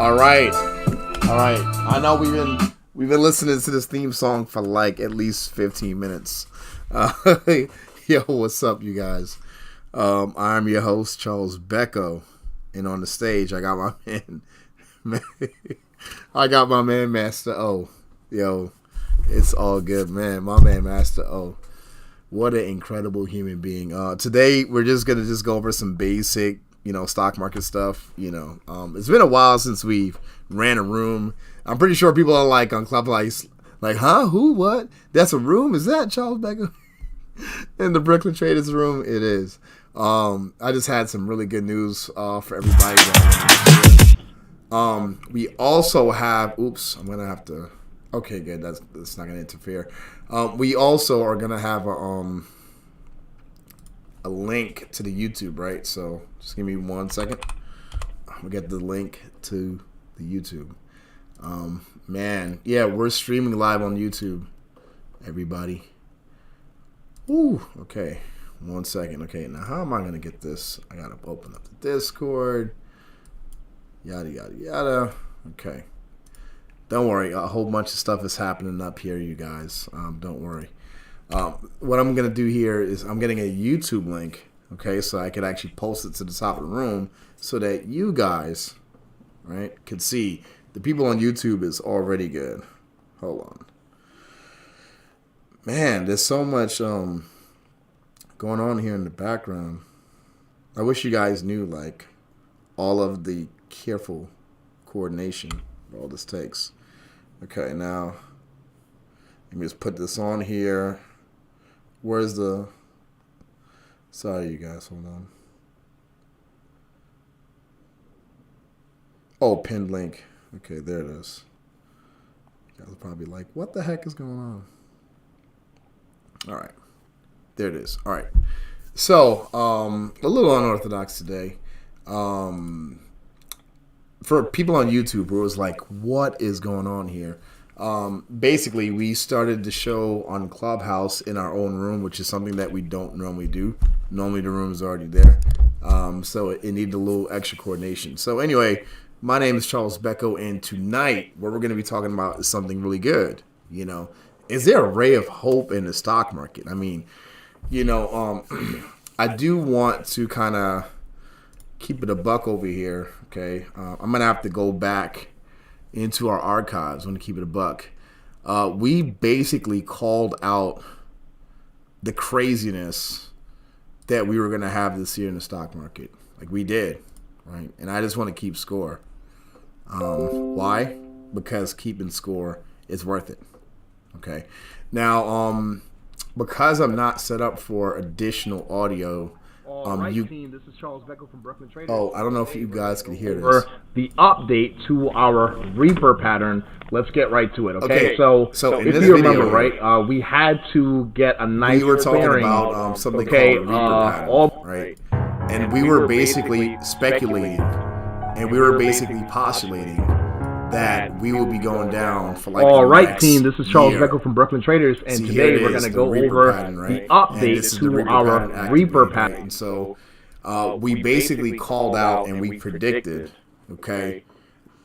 All right. I know we've been listening to this theme song for like at least 15 minutes. Yo, what's up, you guys? I'm your host, Charles Becco, and on the stage I got my man, Master O. Yo, it's all good, man. My man, Master O. What an incredible human being. Today we're just gonna go over some basic, stock market stuff. It's been a while since we've ran a room. I'm pretty sure people are like on Clubhouse, like, huh? Who? What? That's a room? Is that Charles Becco? In the Brooklyn Traders room? It is. I just had some really good news for everybody. We also have. Oops, I'm gonna have to. Okay, good. That's not gonna interfere. We also are gonna have a link to the YouTube, right? So just give me 1 second. We'll get the link to the YouTube. Man, yeah, we're streaming live on YouTube, everybody. Ooh, okay. 1 second. Okay, now how am I gonna get this? I gotta open up the Discord. Yada yada yada. Okay. Don't worry, a whole bunch of stuff is happening up here, you guys. Don't worry. What I'm going to do here is I'm getting a YouTube link, okay, so I could actually post it to the top of the room so that you guys, right, could see. The people on YouTube is already good. Hold on. Man, there's so much going on here in the background. I wish you guys knew, like, all of the careful coordination all this takes. Okay, now let me just put this on here. Where's the... Sorry, you guys, hold on. Oh, pinned link. Okay, there it is. You guys are probably like, what the heck is going on? All right, there it is. All right, so a little unorthodox today. For people on YouTube who was like, what is going on here? Basically, we started the show on Clubhouse in our own room, which is something that we don't normally do. Normally, the room is already there. So it needed a little extra coordination. So anyway, my name is Charles Becco, and tonight, what we're going to be talking about is something really good. Is there a ray of hope in the stock market? I mean, I do want to kind of keep it a buck over here, okay? I'm going to have to go back into our archives. I'm going to keep it a buck. We basically called out the craziness that we were going to have this year in the stock market. Like we did, right? And I just want to keep score. Why? Because keeping score is worth it, okay? Now, because I'm not set up for additional audio, team, this is Charles Becco from Brooklyn Traders. Oh, I don't know if you guys can hear this. The update to our Reaper pattern. Let's get right to it, okay? So if you remember, right, we had to get a nice We were talking bearing, about something called a Reaper pattern, right? And we were basically speculating, and we were basically postulating that we will be going down for like all the right, next team. This is Charles year. Becco from Brooklyn Traders, and See, today we're going to go over pattern, right? the update to our Reaper pattern. Right? And so we basically called out and we predicted, okay,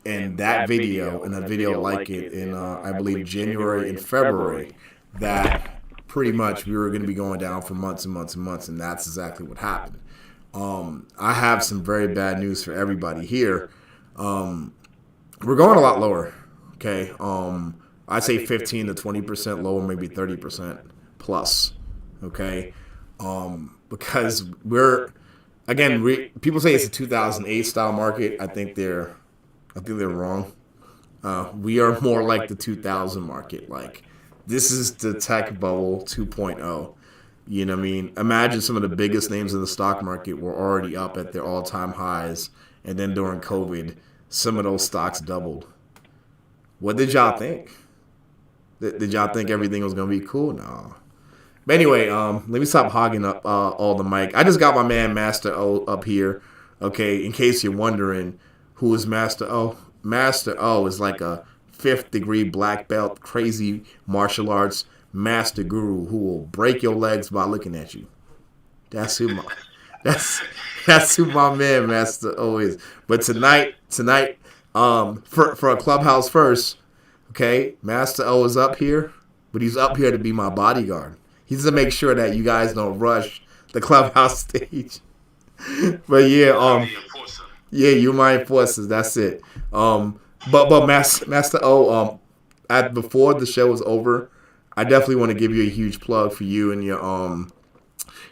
in that video, in a video like it in, I believe, January and February, that pretty much we were going to be going down for months and months and months, and that's exactly what happened. I have some very bad news for everybody here. We're going a lot lower, okay? I'd say 15 to 20% lower, maybe 30% plus, okay? Because people say it's a 2008 style market. I think they're wrong. We are more like the 2000 market. Like, this is the tech bubble 2.0. You know what I mean? Imagine some of the biggest names in the stock market were already up at their all-time highs, and then during COVID, some of those stocks doubled. What did y'all think? Did y'all think everything was going to be cool? No. But anyway, let me stop hogging up all the mic. I just got my man Master O up here. Okay, in case you're wondering who is Master O. Master O is like a 5th degree black belt, crazy martial arts master guru who will break your legs by looking at you. That's who my man Master O is. But tonight, For a clubhouse first, okay, Master O is up here, but he's up here to be my bodyguard. He's to make sure that you guys don't rush the clubhouse stage. But yeah, you my enforcers. That's it. But Master O, before the show is over, I definitely want to give you a huge plug for you and your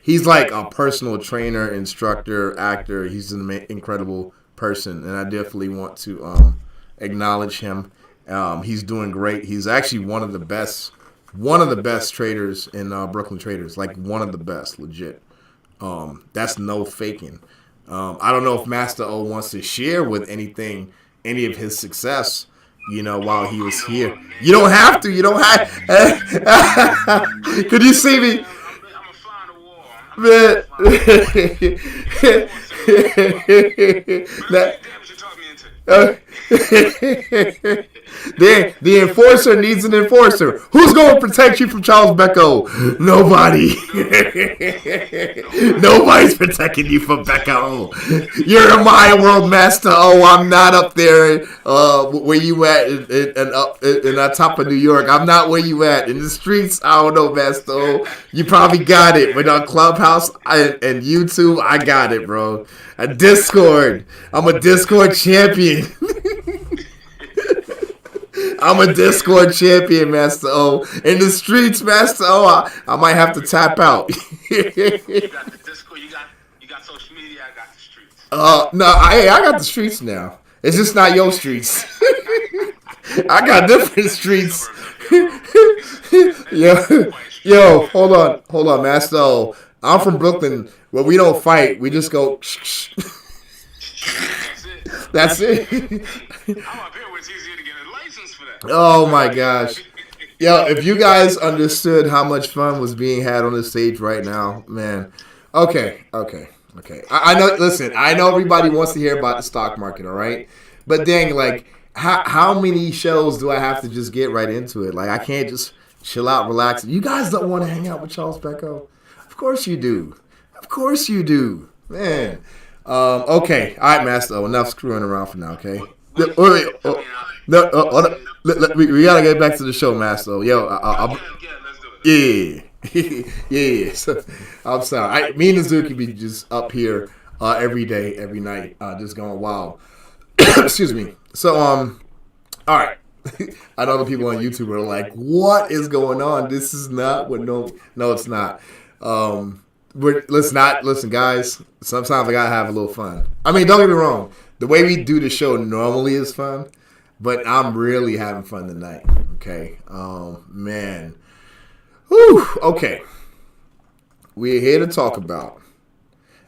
He's like a personal trainer, instructor, actor. He's an incredible person, and I definitely want to acknowledge him. He's doing great. He's actually one of the best traders in Brooklyn Traders. Like one of the best, legit. That's no faking. I don't know if Master O wants to share with any of his success, while he was here. You don't have to. You don't have. Could you see me? Man. The enforcer needs an enforcer. Who's going to protect you from Charles Becco? Nobody. Nobody's protecting you from Becco. You're in my world, Master O. I'm not up there where you at in the top of New York. I'm not where you at. In the streets, I don't know, Master O. You probably got it. But on Clubhouse and YouTube, I got it, bro. A Discord. I'm a Discord champion. I'm a Discord champion, Master O. In the streets, Master O, I might have to tap out. You got the Discord, you got social media, I got the streets. No, I got the streets now. It's just not your streets. I got different streets. Yo, hold on, Master O. I'm from Brooklyn, where we don't fight. We just go. That's it. I'm up here where it's easier to get a license for that. Oh my gosh. Yo, if you guys understood how much fun was being had on the stage right now, man. Okay. I know. Listen, I know everybody wants to hear about the stock market, all right? But dang, like, how many shows do I have to just get right into it? Like, I can't just chill out, relax. You guys don't want to hang out with Charles Becco? Of course you do. Man. Okay. All right, Master O. Enough screwing around for now, okay? We gotta get back to the show, Master O. Yo, let's do it. Yeah. So, I'm sorry. Me and Azuki be just up here every day, every night, just going wild. Excuse me. So, all right. I know the people on YouTube are like, "What is going on? This is not what." No, it's not. Listen, guys. Sometimes I gotta have a little fun. I mean, don't get me wrong. The way we do the show normally is fun, but I'm really having fun tonight. Okay. Man. Whew. Okay. We're here to talk about.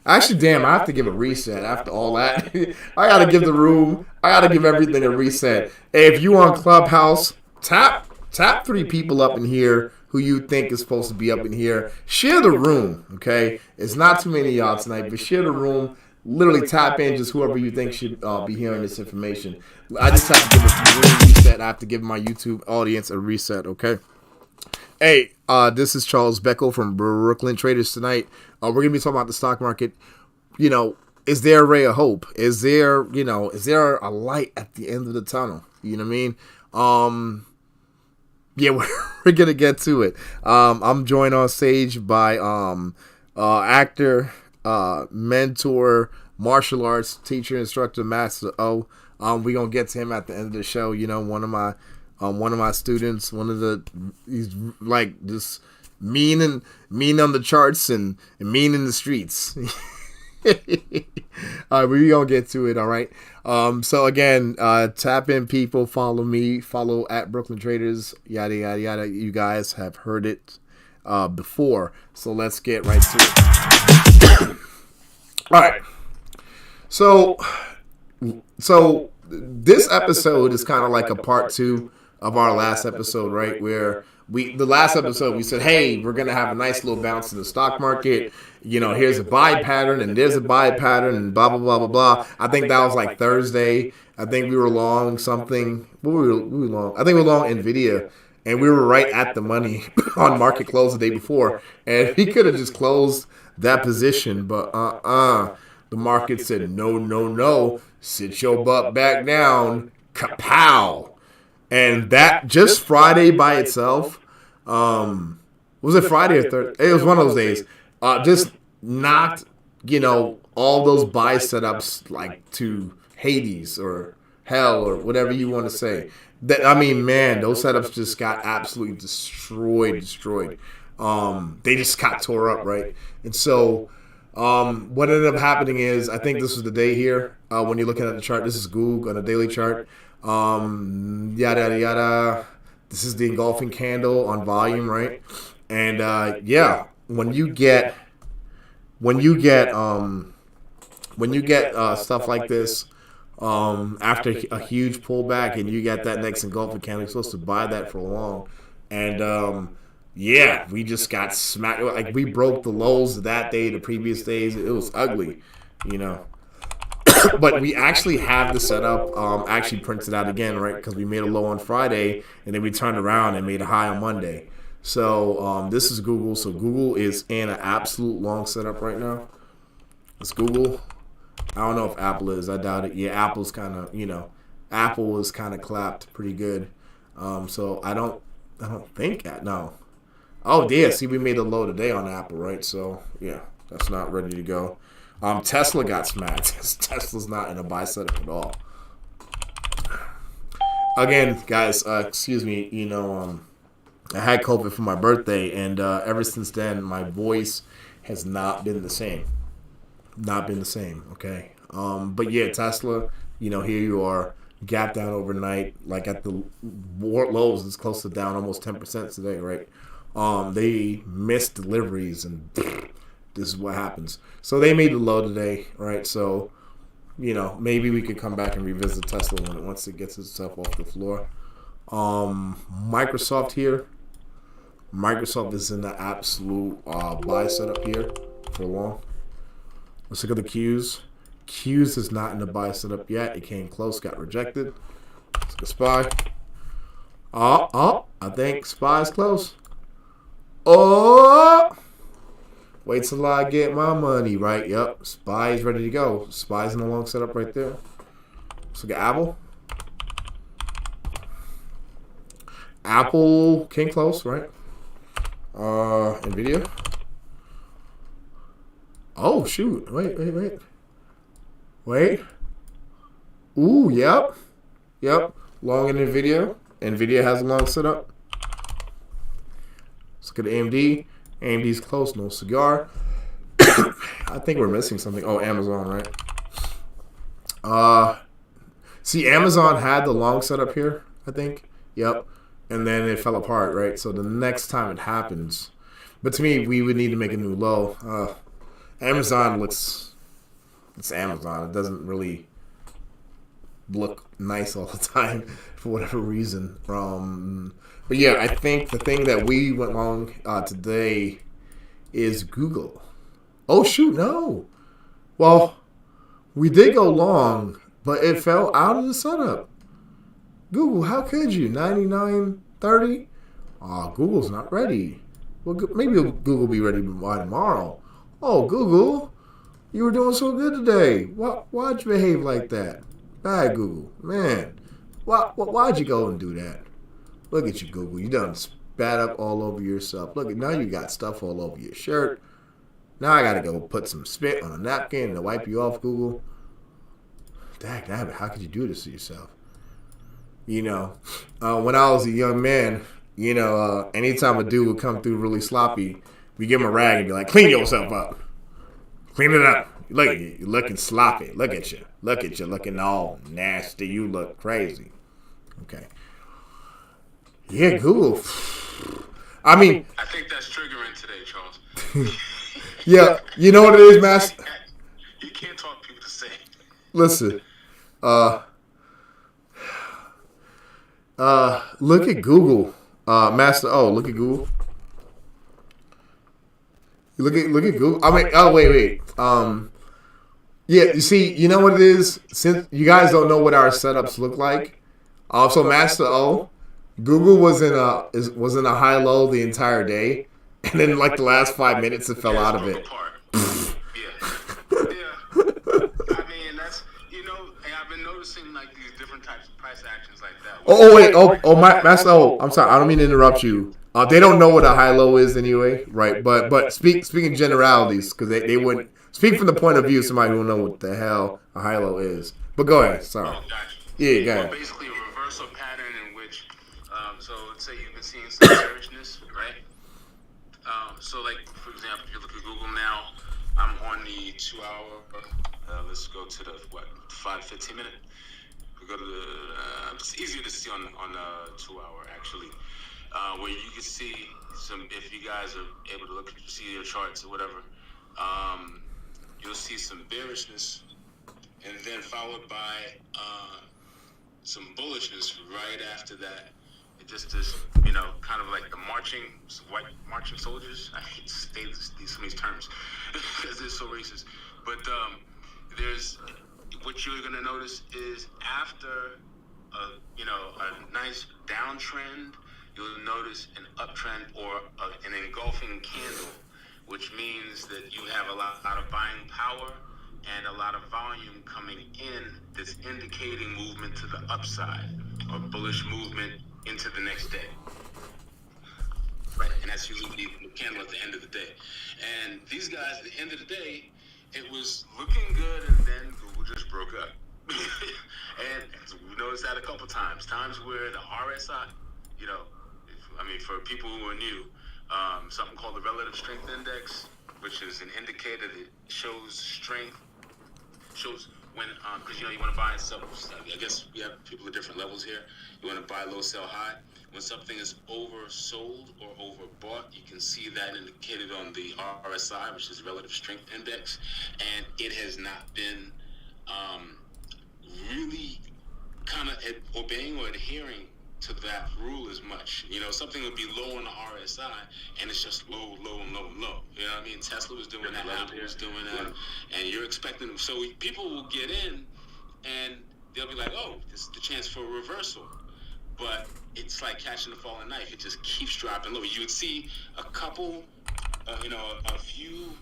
Actually, damn, I have to give a reset after all that. I gotta give the room. I gotta give everything a reset. Hey, if you on Clubhouse, tap 3 people up in here who you think is supposed to be up in here. Share the room, okay? It's not too many of y'all tonight, but share the room. Literally tap in just whoever you think should be hearing this information. I just have to give a room reset. I have to give my YouTube audience a reset, okay? Hey, this is Charles Becco from Brooklyn Traders tonight. We're going to be talking about the stock market. Is there a ray of hope? Is there a light at the end of the tunnel? You know what I mean? Yeah, we're going to get to it. I'm joined on stage by actor, mentor, martial arts teacher, instructor, Master O. We're going to get to him at the end of the show. One of my students, he's like just mean on the charts and mean in the streets. All right, we're gonna get to it. All right. So again, tap in, people. Follow me. Follow at Brooklyn Traders. Yada yada yada. You guys have heard it before. So let's get right to it. All right. So this episode is kind of like a part 2 of our last episode, right? Where the last episode we said, hey, we're gonna have a nice little bounce in the stock market. Here's a buy pattern and there's a buy pattern and blah blah blah blah blah. I think that was like Thursday. I think we were long something. What were we long? I think we were long Nvidia, and we were right at the money on market close the day before, and he could have just closed that position, but The market said, no, no, no, sit your butt back down, kapow. And that just Friday by itself, was it Friday or Thursday? It was one of those days. Just knocked, all those buy setups like to Hades or hell or whatever you want to say. Man, those setups just got absolutely destroyed. They just got tore up, right? And so, what ended up happening is, I think this was the day here, when you're looking at the chart. This is Google on a daily chart. Yada yada yada. This is the engulfing candle on volume, right? And when you get stuff like this, after a huge pullback, and you get that next engulfing candle, you're supposed to buy that for long, and we just got smacked. Like, we broke the lows that day, the previous days. It was ugly, But we actually have the setup actually printed out again, right? Because we made a low on Friday, and then we turned around and made a high on Monday. So this is Google. So Google is in an absolute long setup right now. It's Google. I don't know if Apple is. I doubt it. Yeah, Apple's kind of, Apple was kind of clapped pretty good. So I don't think that. No. Oh, yeah. See, we made a low today on Apple, right? So, yeah, that's not ready to go. Tesla got smacked. Tesla's not in a buy setup at all. Again, guys, excuse me, I had COVID for my birthday, and ever since then, my voice has not been the same. Okay? But yeah, Tesla, here you are, gap down overnight, like at the lows, it's close to down almost 10% today, right? They missed deliveries, and this is what happens. So they made the low today, right? So, maybe we could come back and revisit Tesla once it gets itself off the floor. Microsoft here. Microsoft is in the absolute buy setup here for long. Let's look at the Qs. Qs is not in the buy setup yet. It came close, got rejected. Let's look at SPY. I think SPY is close. Wait till I get my money, right? Yep, SPY is ready to go. SPY's in the long setup right there. Let's look at Apple. Apple came close, right? NVIDIA. Oh, shoot. Wait. Ooh, yep. Long in NVIDIA. NVIDIA has a long setup. Let's look at AMD. AMD's close, no cigar. I think we're missing something. Oh, Amazon, right? See, Amazon had the long setup here, I think. Yep. And then it fell apart, right? So the next time it happens, but to me, we would need to make a new low. Amazon it's Amazon. It doesn't really look nice all the time for whatever reason. But yeah, I think the thing that we went long today is Google. Oh, shoot, no. Well, we did go long, but it fell out of the setup. Google, how could you? 99.30? Google's not ready. Well, maybe Google will be ready by tomorrow. Oh, Google, you were doing so good today. Why'd you behave like that? Bad Google. Man, why'd you go and do that? Look at you, Google. You done spat up all over yourself. Look, now you got stuff all over your shirt. Now I got to go put some spit on a napkin to wipe you off, Google. Dang, how could you do this to yourself? When I was a young man, anytime a dude would come through really sloppy, we give him a rag and be like, clean yourself up. Clean it up. Look at you. You're looking sloppy. Look at you. Looking all nasty. You look crazy. Okay. Yeah, Google. I think that's triggering today, Charles. Yeah, you know what it is, Master? You can't talk people to say. Listen, look at Google, Master. Oh, look at Google. Look at Google. Wait. Yeah, you see, you know what it is? Since you guys don't know what our setups look like, so Master O, Google was in a high low the entire day, and then like the last 5 minutes it fell out of it. noticing like these different types of price actions like that? Master O, I'm sorry, I don't mean to interrupt you. They don't know what a high-low is anyway, right? But speaking generalities, because they wouldn't speak from the point of view of somebody who don't know what the hell a high-low is. But go ahead, sorry. Oh, gotcha. Yeah, go ahead. Well, basically a reversal pattern in which, so let's say you've been seeing some bearishness, right? So like, for example, if you look at Google now, I'm on the 2 hour, let's go to the, 15 minute? We go to the, it's easier to see on the 2 hour actually, where you can see some, if you guys are able to look, see your charts or whatever, you'll see some bearishness and then followed by some bullishness right after that. It just is, kind of like the white marching soldiers. I hate to say some of these terms because they're so racist. But there's what you're gonna notice is after a nice downtrend, you'll notice an uptrend or an engulfing candle, which means that you have a lot of buying power and a lot of volume coming in that's indicating movement to the upside or bullish movement into the next day. Right, and that's usually the candle at the end of the day. And these guys, at the end of the day, it was looking good, and then Google just broke up. And we noticed that a couple times where the RSI, for people who are new, something called the relative strength index, which is an indicator that shows strength, shows when, because you want to buy and sell. I guess we have people at different levels here. You want to buy low, sell high. When something is oversold or overbought, you can see that indicated on the RSI, which is relative strength index, and it has not been really kind of obeying or adhering to that rule as much. Something would be low on the RSI, and it's just low, low, and low, and low. You know what I mean? Tesla was doing that, Apple was doing that, and you're expecting them. So people will get in, and they'll be like, oh, this is the chance for a reversal. But it's like catching a falling knife. It just keeps dropping low. You would see a couple, a few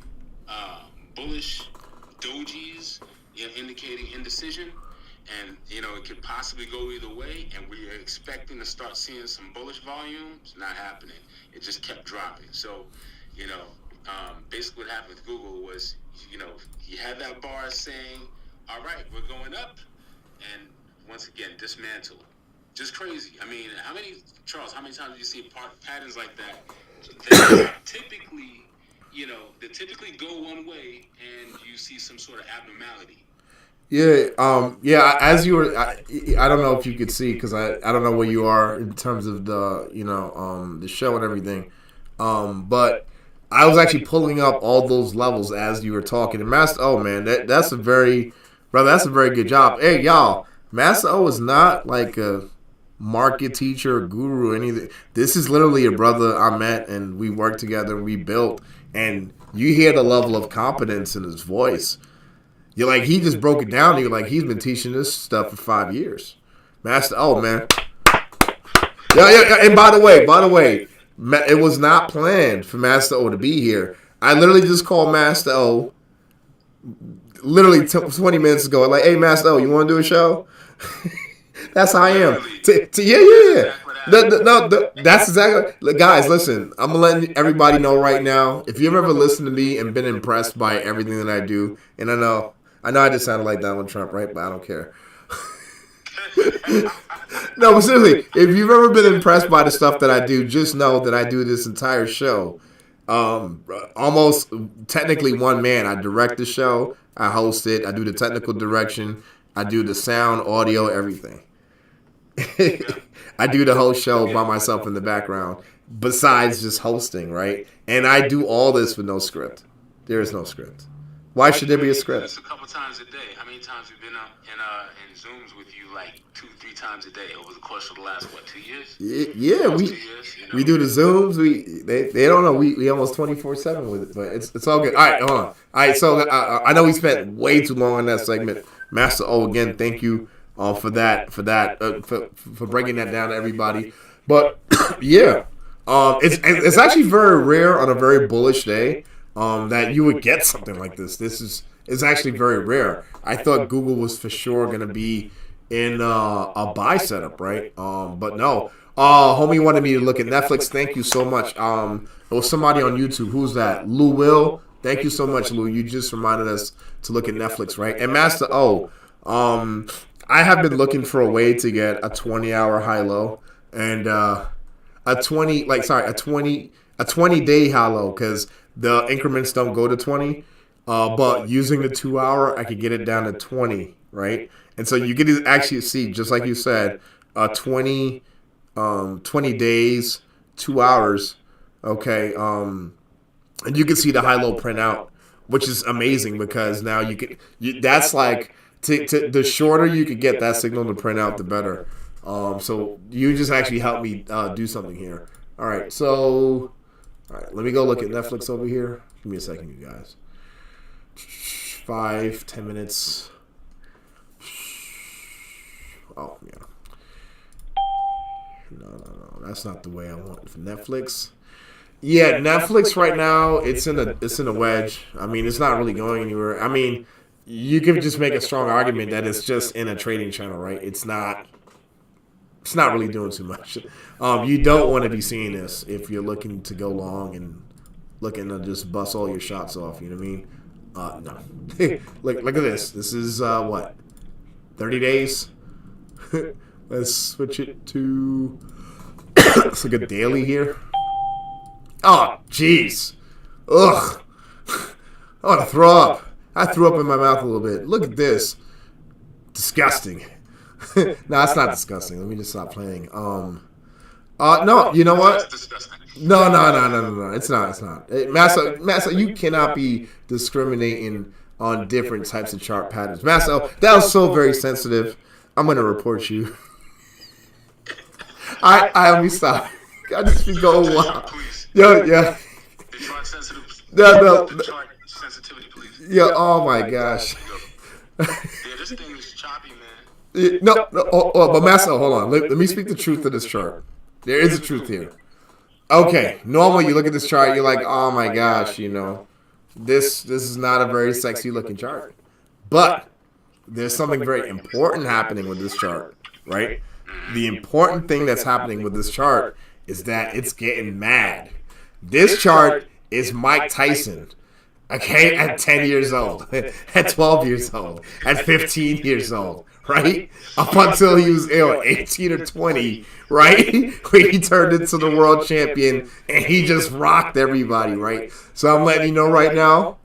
bullish dojis, indicating indecision. And, it could possibly go either way. And we are expecting to start seeing some bullish volume. It's not happening. It just kept dropping. So, basically what happened with Google was, you had that bar saying, all right, we're going up. And once again, dismantle. Just crazy. I mean, Charles, how many times do you see patterns like that? They typically go one way and you see some sort of abnormality. Yeah. As you were, I don't know if you could see because I don't know where you are in terms of the the show and everything, but I was actually pulling up all those levels as you were talking. And Master O, man, that's a very good job. Hey, y'all, Master O is not like a market teacher or guru or anything. This is literally a brother I met and we worked together and we built. And you hear the level of competence in his voice. You're like, he just broke it down. You're like, he's been teaching this stuff for 5 years. Master O, man. Yeah. And by the way, it was not planned for Master O to be here. I literally just called Master O literally 20 minutes ago. Like, hey, Master O, you want to do a show? That's how I am. Yeah. That's exactly. Guys, listen. I'm gonna let everybody know right now. If you've ever listened to me and been impressed by everything that I do, and I know I just sounded like Donald Trump, right? But I don't care. No, but seriously, if you've ever been impressed by the stuff that I do, just know that I do this entire show, almost technically one man. I direct the show, I host it, I do the technical direction, I do the sound, audio, everything. I do the whole show by myself in the background, besides just hosting, right? And I do all this with no script. There is no script. Why should there be a script? Just a couple times a day. How many times have you been in Zooms with you, like 2-3 times a day over the course of the last 2 years? Yeah, we do the Zooms. They don't know we almost 24/7 with it, but it's all good. All right, hold on. All right, so I know we spent way too long on that segment. Master O, again, thank you for breaking that down to everybody. But yeah, it's actually very rare on a very bullish day that you would get something like this. It's actually very rare. I thought Google was for sure going to be in a buy setup, right? But no. Homie wanted me to look at Netflix. Thank you so much. It was somebody on YouTube. Who's that? Lou Will. Thank you so much, Lou. You just reminded us to look at Netflix, right? And Master O. I have been looking for a way to get a 20-hour high-low and a 20-day high-low, because the increments don't go to 20. But using the 2-hour, I could get it down to 20, right? And so you can actually see, just like you said, 20 days, 2 hours, okay? And you can see the high-low print out, which is amazing, because now that's like, the shorter you could get that signal to print out, the better. So you just actually helped me do something here. All right, so let me go look at Netflix over here. Give me a second, you guys. 5-10 minutes. Oh yeah. No, that's not the way I want for Netflix. Yeah, Netflix right now, it's in a wedge. I mean, it's not really going anywhere. I mean, you could just make a strong argument that it's just in a trading channel, right? It's not really doing too much. You don't want to be seeing this if you're looking to go long and looking to just bust all your shots off. You know what I mean? No. Look at this. This is what? 30 days? Let's switch it to let's look at daily here. Oh, jeez. Ugh. I want to throw up. I threw up in my mouth a little bit. Look at this. Disgusting. No, it's not disgusting. Let me just stop playing. No, you know what? No. It's not. Massa, you cannot be discriminating on different types of chart patterns. Massa, that was so very sensitive. I'm going to report you. Let me stop. I just be going wild. Yeah. No. Sensitivity, please. Yeah, oh my gosh. Yeah, this thing is choppy, man. No. But Massa, hold on. Let me speak the truth to this chart. There is a truth here. Okay, normally you look at this chart, you're like, oh my gosh, this is not a very sexy looking chart. But there's something very important happening with this chart, right? The important thing that's happening with this chart is that it's getting mad. This chart is Mike Tyson, okay, at 10 years old, at 12 years old, at 15 years old, right? Up until he was 18 or 20, right? When he turned into the world champion and he just rocked everybody, right? So I'm letting you know right now,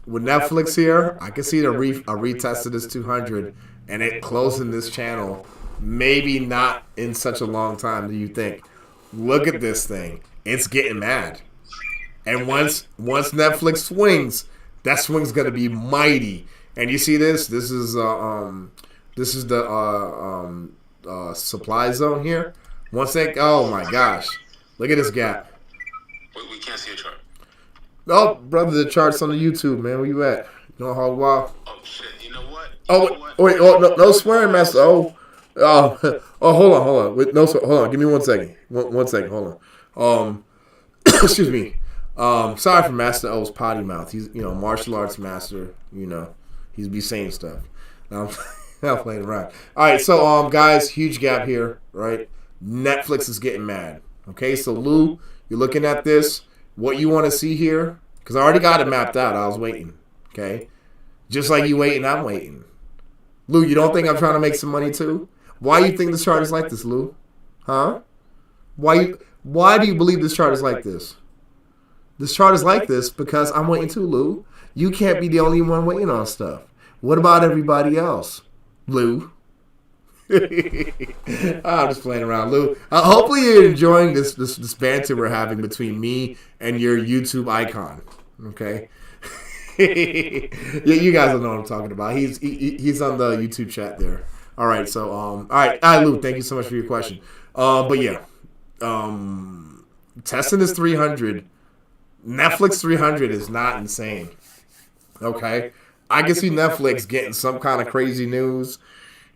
with Netflix here, I can see a retest of this 200 and it closing this channel. Maybe not in such a long time. Do you think? Look at this thing. It's getting mad. And once Netflix swings, that swing's gonna be mighty. And you see this? This is the supply zone here. Oh my gosh, look at this gap. We can't see a chart. Oh, brother, the chart's on the YouTube, man. Where you at? Hog wild. Oh shit. You know what? Wait. No swearing, master. Hold on. Wait, hold on. Give me 1 second. One second. Hold on. Excuse me. Sorry for Master O's potty mouth. He's martial arts master. He's be saying stuff. I'm not playing around. All right, so guys, huge gap here, right? Netflix is getting mad. Okay, so Lou, you're looking at this. What you want to see here? Because I already got it mapped out. I was waiting. Okay, just like you waiting, I'm waiting. Lou, you don't think I'm trying to make some money too? Why do you think this chart is like this, Lou? Huh? Why do you believe this chart is like this? This chart is like this because I'm waiting too, Lou. You can't be the only one waiting on stuff. What about everybody else, Lou? I'm just playing around, Lou. Hopefully you're enjoying this banter we're having between me and your YouTube icon. Okay? You guys don't know what I'm talking about. He's on the YouTube chat there. All right, so all right, Lou. Thank you so much for your question. But yeah, testing this 300, Netflix 300 is not insane. Okay, I can see Netflix getting some kind of crazy news,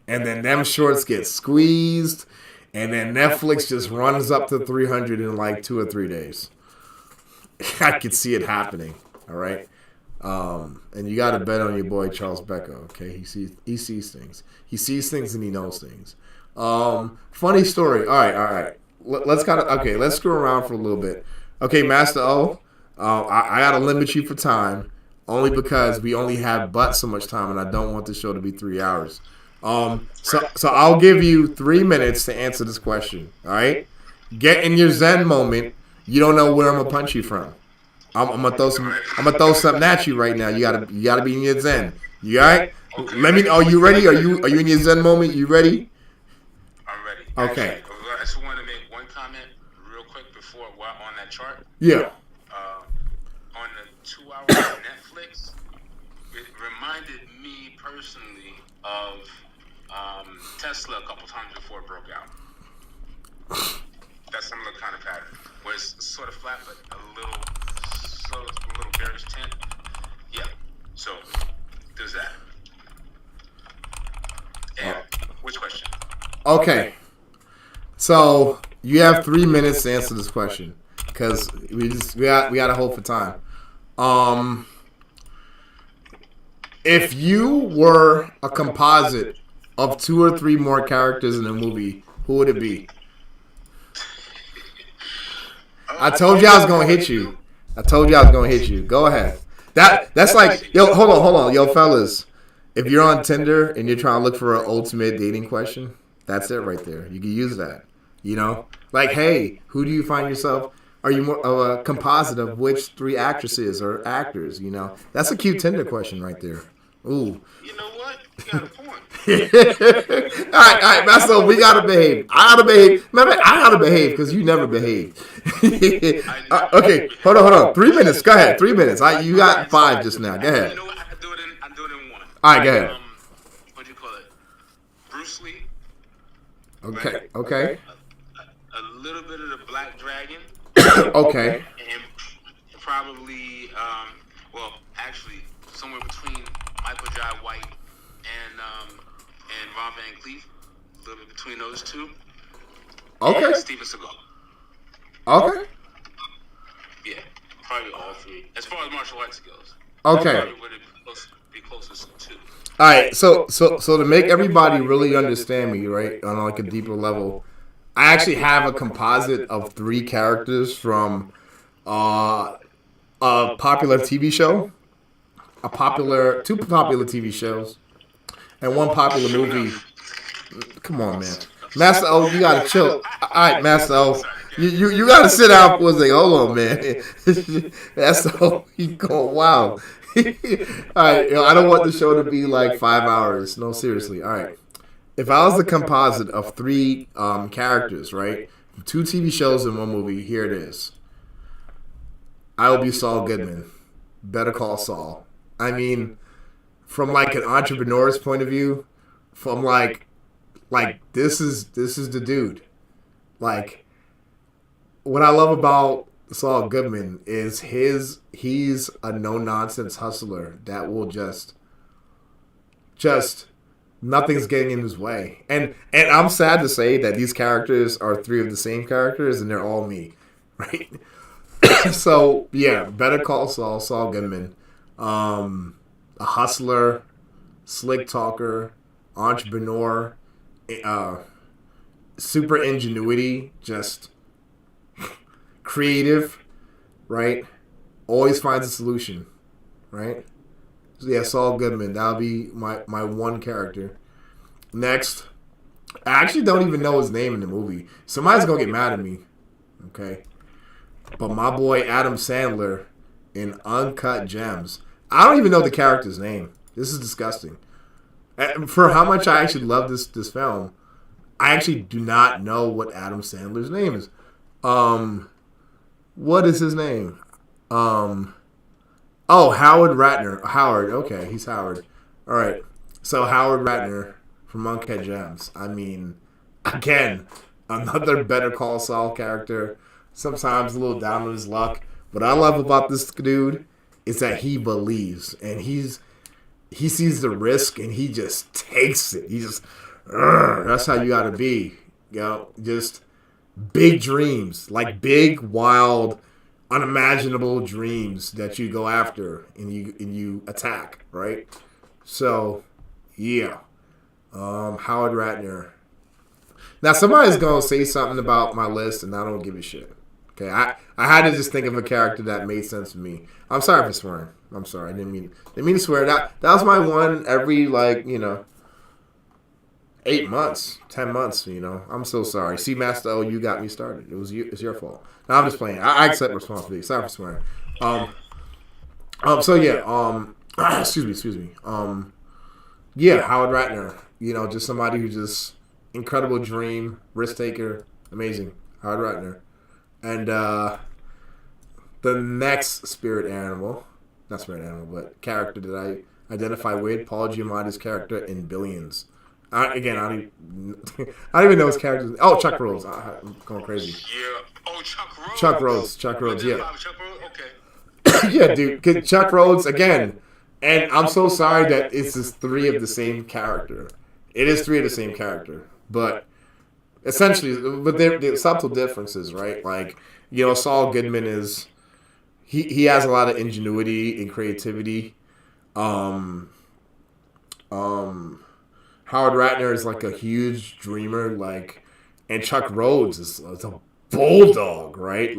and then them shorts get squeezed, and then Netflix just runs up to 300 in like 2 or 3 days. I could see it happening. All right. And you got to bet on your boy Charles Becco. Okay, he sees things. He sees things and he knows things. Funny story. All right. Let's let's screw around for a little bit. Okay, Master O, I gotta limit you for time, only because we only have but so much time, and I don't want the show to be 3 hours. So I'll give you 3 minutes to answer this question. All right, get in your Zen moment. You don't know where I'm gonna punch you from. I'm gonna throw something at you right now. You gotta be in your Zen. You all right? Let me. Are you ready? Are you in your Zen moment? You ready? I'm ready. Okay. Actually, I just wanted to make one comment real quick before on that chart. Yeah. On the 2 hours of Netflix, it reminded me personally of Tesla a couple times before it broke out. That's similar kind of pattern, where it's sort of flat but a little bearish tint. Yeah. So there's that. And which question? Okay. So you have 3 minutes to answer this question because we got to hold for time. If you were a composite of 2 or 3 more characters in a movie, who would it be? I told you I was gonna hit you. Go ahead. That's like, yo, hold on, yo, fellas. If you're on Tinder and you're trying to look for an ultimate dating question, that's it right there. You can use that. You know, like, hey, who do you find yourself? Are you more of a composite of which 3 actresses or actors? You know, that's a cute Tinder question right there. Ooh. You know what? You got a point. all right, Master, we gotta behave. I gotta behave. Remember, I gotta behave because you never behaved. Okay, hold on. 3 minutes. Go ahead. 3 minutes. You got 5 just now. Go ahead. You know what? I can do it in one. All right, go ahead. What do you call it? Bruce Lee. Okay. Right? Okay. A little bit of the Black Dragon. Okay. And probably, actually, somewhere between Michael Jai White and Von Van Cleef, a little bit between those two. Okay. And Steven Seagal. Okay. Yeah, probably all 3. As far as martial arts goes. Okay. Probably would be closest to. All right. So to make everybody really understand me, right, on like a deeper level, I actually have a composite of 3 characters from a popular TV show, two popular TV shows, and 1 popular movie. Come on, man. Master O, you gotta chill. All right, Master O, you gotta sit down for a second. Hold on, man. That's the he going wild. All right, I don't want the show to be like 5 hours. No, seriously. All right. If I was the composite of 3 characters, right, 2 TV shows and 1 movie, here it is. I will be Saul Goodman. Better Call Saul. I mean, from like an entrepreneur's point of view, from like this is the dude. Like, what I love about Saul Goodman is he's a no nonsense hustler that will just nothing's getting in his way. And I'm sad to say that these characters are 3 of the same characters and they're all me, right? So yeah, Better Call Saul Goodman, a hustler, slick talker, entrepreneur, super ingenuity, just creative, right? Always finds a solution, right? So yeah, Saul Goodman. That'll be my 1 character. Next, I actually don't even know his name in the movie. Somebody's gonna get mad at me, okay? But my boy Adam Sandler in Uncut Gems. I don't even know the character's name. This is disgusting. For how much I actually love this film, I actually do not know what Adam Sandler's name is. What is his name? Howard Ratner. Howard. Okay, he's Howard. All right. So Howard Ratner from Uncut Gems. I mean, again, another Better Call Saul character. Sometimes a little down on his luck. What I love about this dude is that he believes and he sees the risk and he just takes it. He just that's how you gotta be. You know, just big dreams, like big, wild, unimaginable dreams that you go after and you attack, right? So, yeah. Howard Ratner. Now, somebody's going to say something about my list, and I don't give a shit. Okay, I had to just think of a character that made sense to me. I'm sorry for swearing. I'm sorry. I didn't mean to swear. That was my one every, 8 months, 10 months, I'm so sorry. See, Master O, you got me started. It's your fault. No, I'm just playing. I accept responsibility. Sorry for swearing. So yeah, excuse me. Yeah, Howard Ratner. Just somebody who just incredible dream, risk taker, amazing. Howard Ratner. And the next not spirit animal, but character that I identify with, Paul Giamatti's character in Billions. I don't even know his character. Oh, Chuck Rhodes. I'm going crazy. Yeah. Oh, Chuck Rhodes. Chuck Rhodes. Yeah. Chuck Rhodes? Okay. Yeah, dude. Chuck Rhodes again. And I'm so sorry that it's just 3 of the same character. It is 3 of the same character, but essentially, they're subtle differences, right? Like, Saul Goodman is he has a lot of ingenuity and creativity. Howard Ratner is like a huge dreamer, and Chuck Rhodes is a bulldog, right?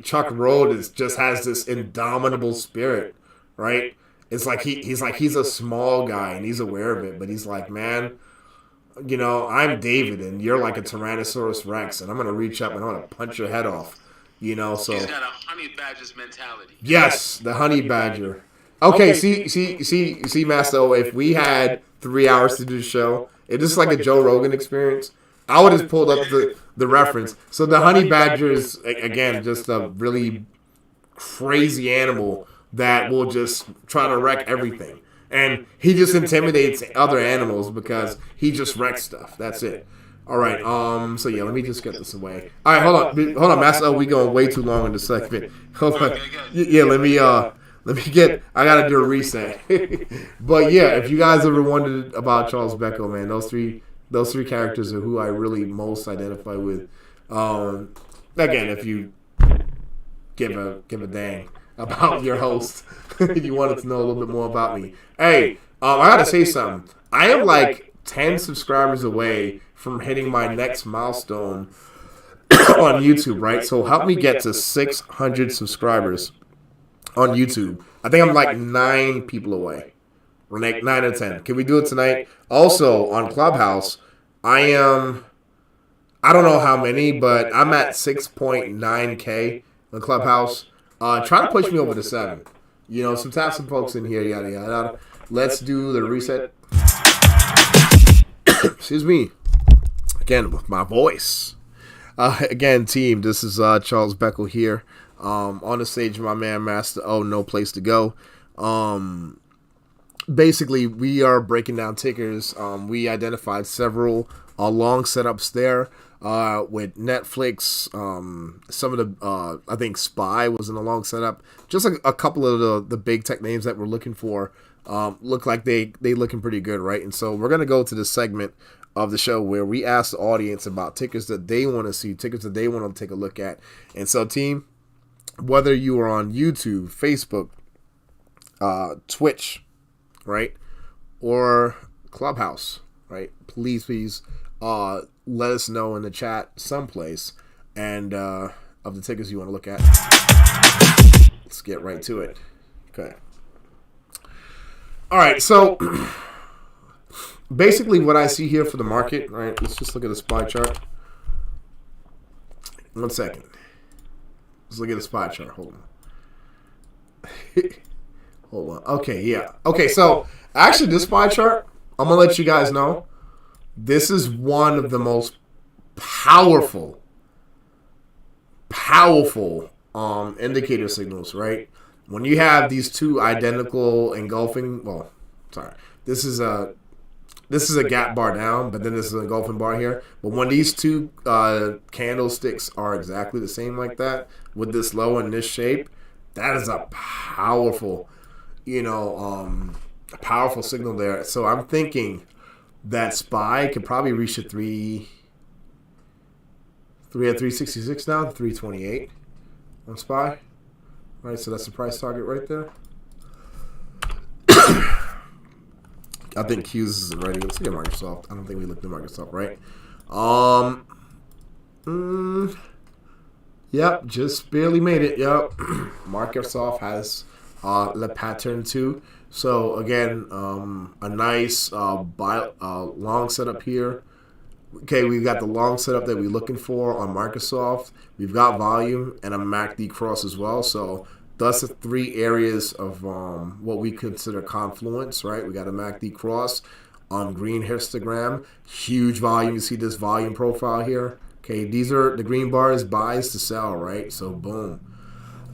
Chuck Rhodes just has this indomitable spirit, right? It's like he's a small guy and he's aware of it, but he's like, man, I'm David and you're like a Tyrannosaurus Rex, and I'm gonna reach up and I'm gonna punch your head off, So he's got a honey badger's mentality. Yes, the honey badger. Okay, see, Master O, if we had 3 hours to do the show, if this is like a Joe Rogan experience, I would have pulled up the reference. So the honey badger is, again, just a really crazy animal that will just try to wreck everything. And he just intimidates other animals because he just wrecks stuff. That's it. All right. So yeah, let me just get this away. All right, hold on, Master O. We going way too long in this segment. Hold on. Yeah, let me get. I gotta do a reset. But yeah, if you guys ever wondered about Charles Becco, man, those three characters are who I really most identify with. Again, if you give a dang about your host, if you wanted to know a little bit more about me. Hey, I gotta say something. I am like 10 subscribers away from hitting my next milestone on YouTube, right? So help me get to 600 subscribers on YouTube. I think I'm like 9 people away. Or like 9 or 10. Can we do it tonight? Also, on Clubhouse, I don't know how many, but I'm at 6.9K on Clubhouse. Try to push me over to 7. Some folks in here, yada, yada. Let's do the reset. Excuse me. Again, with my voice. Again, team, this is Charles Becco here. On the stage, my man, Master O, No Place to Go. Basically, we are breaking down tickers. We identified several long setups there with Netflix. Some of the, I think SPY was in a long setup. Just a couple of the big tech names that we're looking for look like they looking pretty good, right? And so we're going to go to this segment of the show where we ask the audience about tickers that they want to see, tickers that they want to take a look at. And so, team, whether you are on YouTube, Facebook, Twitch, right, or Clubhouse, right, please let us know in the chat someplace and of the tickets you want to look at. Let's get right to it. Okay. All right, so basically what I see here for the market, right, let's just look at the SPY chart. 1 second. Let's look at the SPY chart. Hold on. Hold on. Okay, yeah. Okay, so actually this SPY chart, I'm going to let you guys know, this is one of the most powerful indicator signals, right? When you have these two identical engulfing, this is a gap bar down, but then this is an engulfing bar here. But when these two candlesticks are exactly the same like that, with this low in this shape, that is a powerful, powerful signal there. So I'm thinking that SPY could probably reach a 3 at 366 now, 328. on SPY. Right, so that's the price target right there. I think Q's is ready. Let's look at Microsoft. I don't think we looked at Microsoft, right? Yep, just barely made it. Yep. Microsoft has the pattern too. So again, a nice long setup here. Okay, we've got the long setup that we're looking for on Microsoft. We've got volume and a MACD cross as well. So that's the three areas of what we consider confluence, right? We got a MACD cross on green histogram, huge volume. You see this volume profile here. Okay, these are the green bars, buys to sell, right? So boom,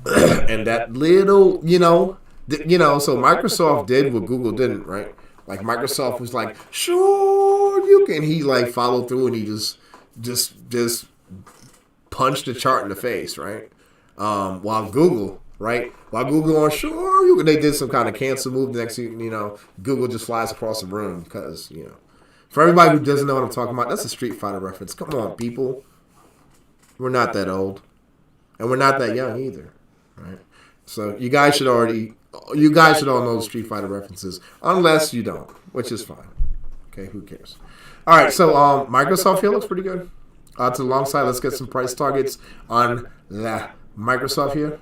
and that little, so Microsoft did what Google didn't, right? Like Microsoft was like, sure you can. He like followed through and he just punched the chart in the face, right? While Google, right? While Google on sure you can, they did some kind of cancel move. The next thing Google just flies across the room because for everybody who doesn't know what I'm talking about, that's a Street Fighter reference. Come on, people. We're not that old, and we're not that young either, right? So you guys should all know Street Fighter references, unless you don't, which is fine. Okay, who cares? All right, so Microsoft here looks pretty good. To the long side, let's get some price targets on the Microsoft here.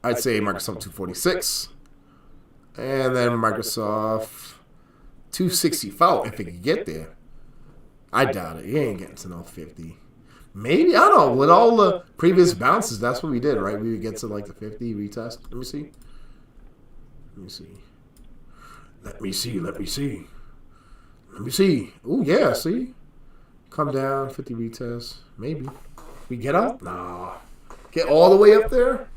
I'd say Microsoft 246, and then Microsoft 264 if it can get there. I doubt it. You ain't getting to no 50. Maybe, I don't know. With all the previous bounces, that's what we did, right? We would get to like the 50 retest. Let me see. Oh, yeah, see? Come down, 50 retest. Maybe. We get up? Nah. Get all the way up there?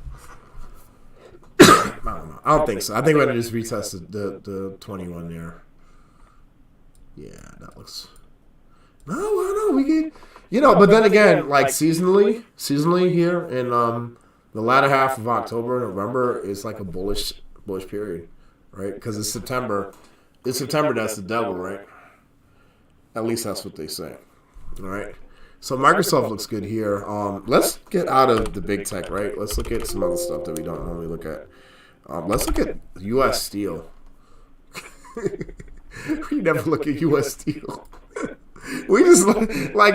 I don't know. I don't think so. I think we're going to just retest the 21 there. Yeah, that looks... No, I don't know. We get... but then again, like seasonally here in the latter half of October, November is like a bullish period, right? Because it's September. It's September, that's the devil, right? At least that's what they say, all right? So Microsoft looks good here. Let's get out of the big tech, right? Let's look at some other stuff that we don't normally look at. Let's look at U.S. Steel. We never look at U.S. Steel. We're like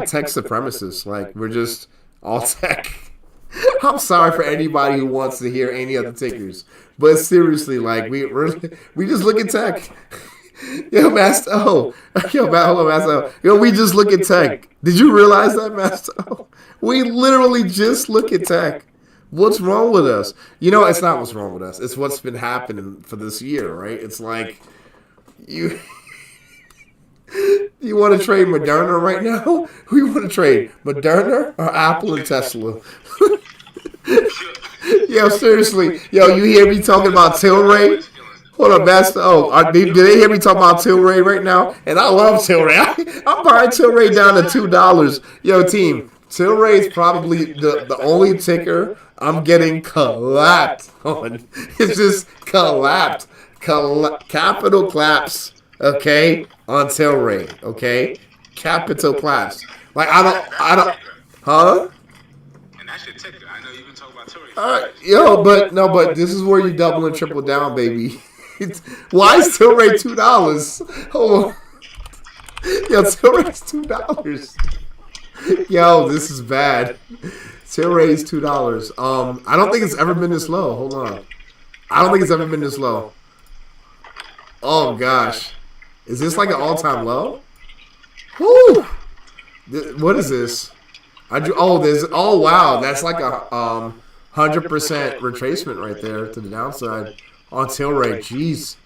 tech supremacists. Like we're just all tech. I'm sorry for anybody who wants to hear any other tickers, but seriously, like we just look at tech. Yo, Master O. Hold on, Master O. Yo, we just look at tech. Did you realize that, Master O? We literally just look at tech. What's wrong with us? It's not what's wrong with us. It's what's been happening for this year, right? It's like you. You want to trade Moderna right now? Who you want to trade? Moderna or Apple and Tesla? Yo, seriously. Yo, you hear me talking about Tilray? Hold up, Master. Do they hear me talking about Tilray right now? And I love Tilray. I'm buying Tilray down to $2. Yo, team, Tilray is probably the only ticker I'm getting collapsed on. It's just collapsed. Capital claps. Okay, on Tilray, okay? Capital class. Like, I don't, huh? And that's your ticker. I know you've been talking about Tilray. All right, but this is where you double and triple down, baby. Why is Tilray $2? Hold on. Yo, Tilray's $2. Yo, this is bad. Tilray's $2. I don't think it's ever been this low. Hold on. I don't think it's ever been this low. Oh, gosh. Is this like an all-time low? Woo! What is this? Wow. That's like a 100% retracement right there to the downside on Tilray. Jeez.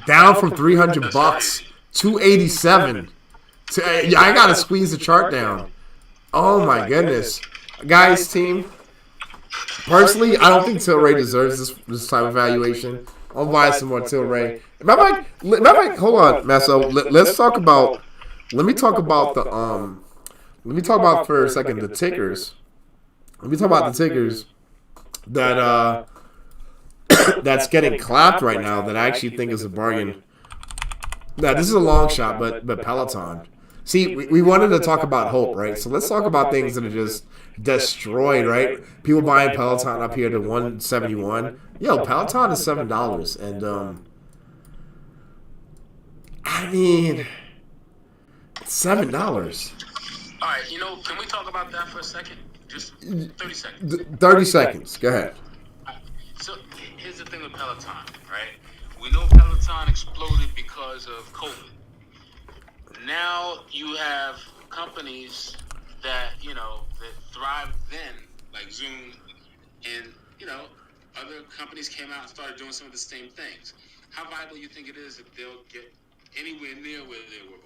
Down from $300, $287. I gotta squeeze the chart down. Oh my goodness. Guys, team. Personally, I don't think Tilray deserves this type of valuation. I'll buy some more Tilray. Hold on, Masso. Let's talk about. Let me talk about for a second the tickers. Let me talk about the tickers that that's getting clapped right now. That I actually think is a bargain. Now this is a long shot, but PLTON. See, we wanted to talk about hope, right? So let's talk about things that are just destroyed, right? People buying Peloton up here to 171. Yo, Peloton is $7, and I mean, $7. All right, can we talk about that for a second? Just 30 seconds. 30 seconds. Go ahead. So here's the thing with Peloton, right? We know Peloton exploded because of COVID. Now you have companies that thrived then, like Zoom, and other companies came out and started doing some of the same things. How viable you think it is that they'll get anywhere near where they were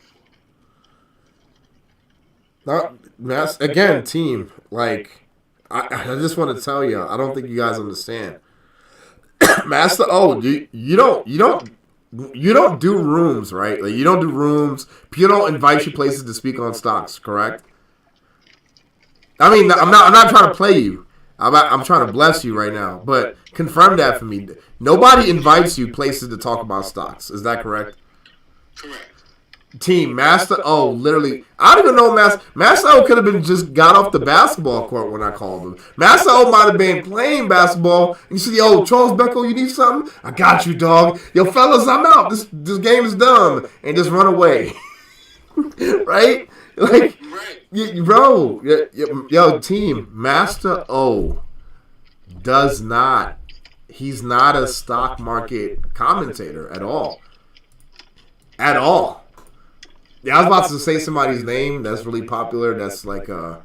before? Again, team, like, I just want to tell you, I don't think you guys understand. Master O, you don't do rooms, right? Like, you don't do rooms. People don't invite you places to speak on stocks, correct? I mean, I'm not trying to play you. I'm trying to bless you right now, but confirm that for me. Nobody invites you places to talk about stocks. Is that correct? Correct. Team, Master O, literally, I don't even know Master O could have been just got off the basketball court when I called him. Master O might have been playing basketball, and you said, yo, Charles Becco, you need something? I got you, dog. Yo, fellas, I'm out. This game is done. And just run away. Right? Like, bro, yo, team, Master O he's not a stock market commentator at all. At all. Yeah, I was about to say somebody's name that's really popular. That's like a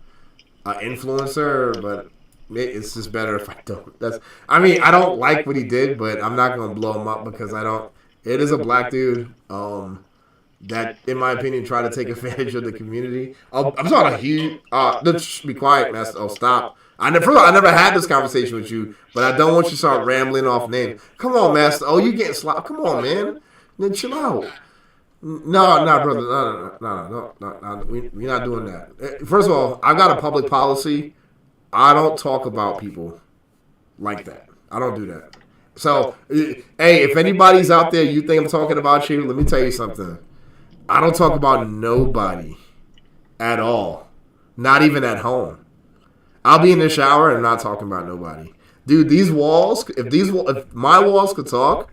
influencer, but it's just better if I don't. I don't like what he did, but I'm not gonna blow him up because I don't. It is a black dude that, in my opinion, tried to take advantage of the community. I'm talking a huge. Let's be quiet, Master. Oh, stop. I never had this conversation with you, but I don't want you to start rambling off names. Come on, Master. Oh, you getting sloppy? Come on, man. Then chill out. No, brother. No. We're not doing that. First of all, I got a public policy. I don't talk about people like that. I don't do that. So, hey, if anybody's out there, you think I'm talking about you, let me tell you something. I don't talk about nobody at all. Not even at home. I'll be in the shower and not talking about nobody. Dude, these walls, if my walls could talk,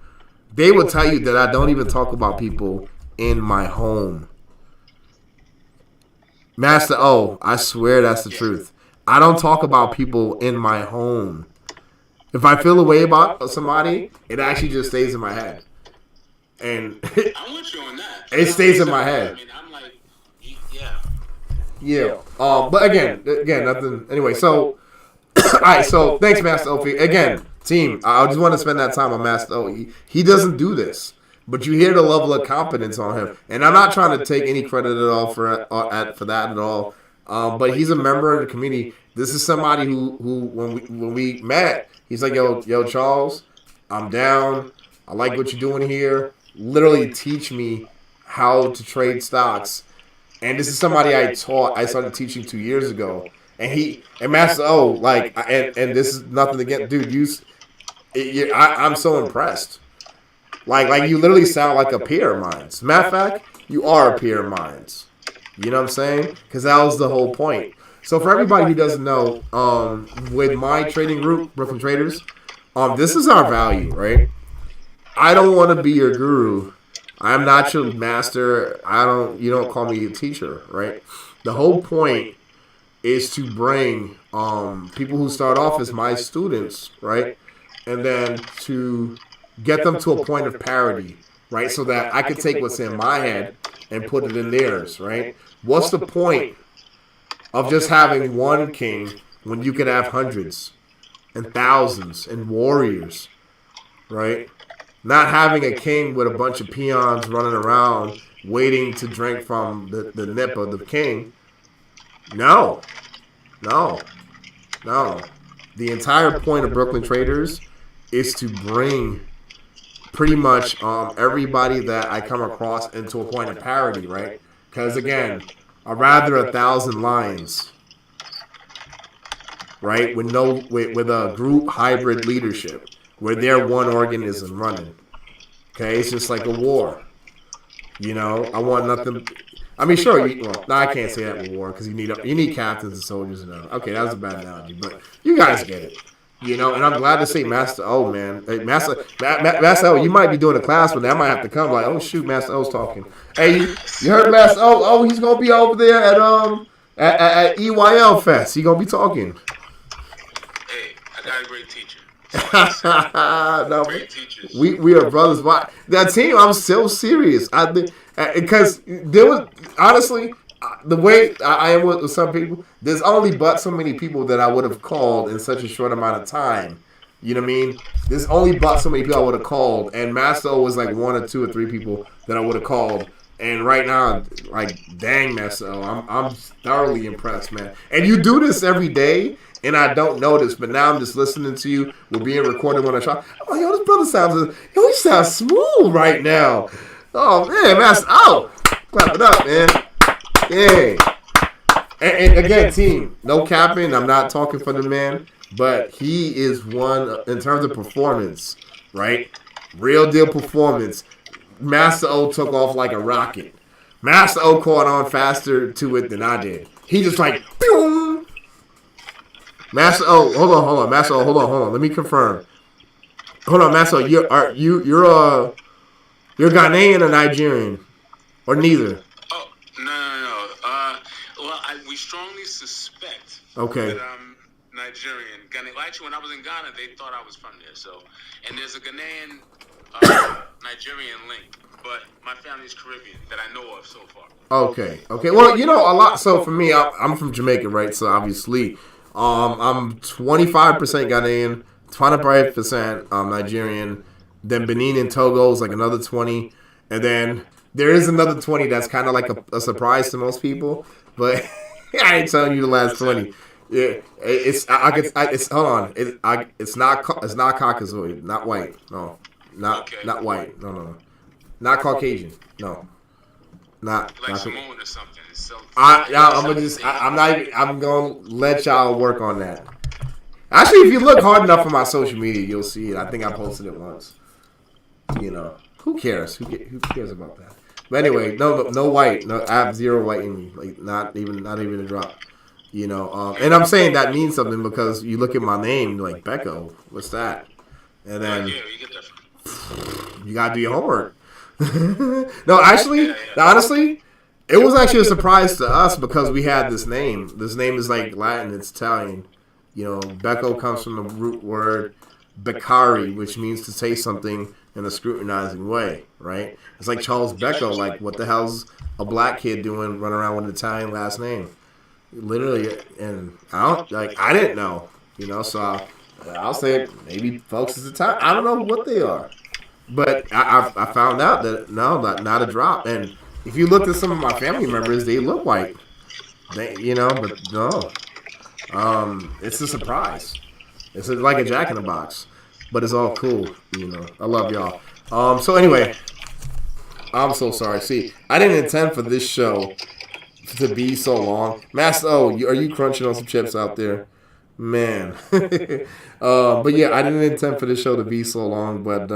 they would tell you that I don't even talk about people in my home. Master O, I swear that's the truth. I don't talk about people in my home. If I feel a way about somebody, it actually just stays in my head. And I'm with you on that. It stays in my head. I mean, I'm like, yeah. Yeah. But again, nothing. Anyway, so, all right. So thanks, Master O. Again, team, I just want to spend that time on Master O. He doesn't do this, but you hear the level of competence on him, and I'm not trying to take any credit at all for that at all. But he's a member of the community. This is somebody who when we met, he's like, yo, Charles, I'm down. I like what you're doing here. Literally teach me how to trade stocks. And this is somebody I started teaching 2 years ago. And Master O, like, and this is nothing against, dude, I'm so impressed. Like you literally sound like a peer of mine. Matter of fact, you are a peer of mine. You know what I'm saying? Because that was the whole point. So for everybody who doesn't know, with my trading group, Brooklyn Traders, this is our value, right? I don't want to be your guru. I'm not your master. You don't call me a teacher, right? The whole point is to bring people who start off as my students, right? And then to get them to a point of parity, right? So that I can take what's in my head and put it in theirs, right? What's the point of just having one king when you could have hundreds and thousands and warriors, right? Not having a king with a bunch of peons running around waiting to drink from the nip of the king. No. The entire point of Brooklyn Traders is to bring pretty much everybody that I come across into a point of parity, right? Because again, I'd rather 1,000 lions, right? With a group hybrid leadership, where they're one organism running. Okay, it's just like a war. You know, I want nothing. I mean, sure. No, I can't say that with war because you need captains and soldiers and okay, that was a bad analogy, but you guys get it. And I'm glad to see Master O, man. Hey, Master O, you might be doing a class, but I might have to come. Like, oh shoot, Master O's talking. Hey, you heard Master O? Oh, he's gonna be over there at EYL Fest. He gonna be talking. Hey, I got a great teacher. No, we are brothers. That team, I'm so serious. Because there was honestly the way I am with some people. There's only but so many people that I would have called in such a short amount of time. You know what I mean? There's only but so many people I would have called, and Master O was like 1 or 2 or 3 people that I would have called. And right now, like, dang, Master O, I'm thoroughly impressed, man. And you do this every day. And I don't notice, but now I'm just listening to you. We're being recorded when I try. I'm like, yo, this brother he sounds smooth right now. Oh, man, Master. Oh, clap it up, man. Yeah. And again, team, no capping. I'm not talking for the man, but he is one in terms of performance, right? Real deal performance. Master O took off like a rocket. Master O caught on faster to it than I did. He just like, boom. Master O, hold on. Master O, hold on. Let me confirm. Hold on, Master O, you're Ghanaian or Nigerian, or neither? Oh, no. Well, we strongly suspect that I'm Nigerian. Actually, when I was in Ghana, they thought I was from there. So, and there's a Ghanaian Nigerian link, but my family's Caribbean that I know of so far. Okay. Well, a lot. So for me, I'm from Jamaica, right? So obviously. I'm 25% Ghanaian, 25% Nigerian. Then Benin and Togo is like another 20, and then there is another 20 that's kind of like a surprise to most people. But I ain't telling you the last 20. Yeah, it's hold on. It's not Caucasoid, not white. No, not white. No, not Caucasian. No. Not Samoan or something. I'm gonna let y'all work on that. Actually, if you look hard enough on my social media, you'll see it. I think I posted it once. Who cares? Who cares about that? But anyway, no white. No, I have 0 white in me. Like not even a drop. And I'm saying that means something because you look at my name, like Becco. What's that? And then you gotta do your homework. No, actually, honestly, it was actually a surprise to us because we had this name. This name is like Latin, it's Italian. Becco comes from the root word beccare, which means to say something in a scrutinizing way, right? It's like Charles Becco, like what the hell's a black kid doing running around with an Italian last name? Literally, and I didn't know, so I'll say maybe folks is Italian. I don't know what they are. But I found out that no, not a drop. And if you look at some of my family members, they look white. But no. It's a surprise. It's like a Jack in the Box, but it's all cool. I love y'all. So anyway, I'm so sorry. See, I didn't intend for this show to be so long. Master O, are you crunching on some chips out there? Man. But yeah, I didn't intend for this show to be so long, but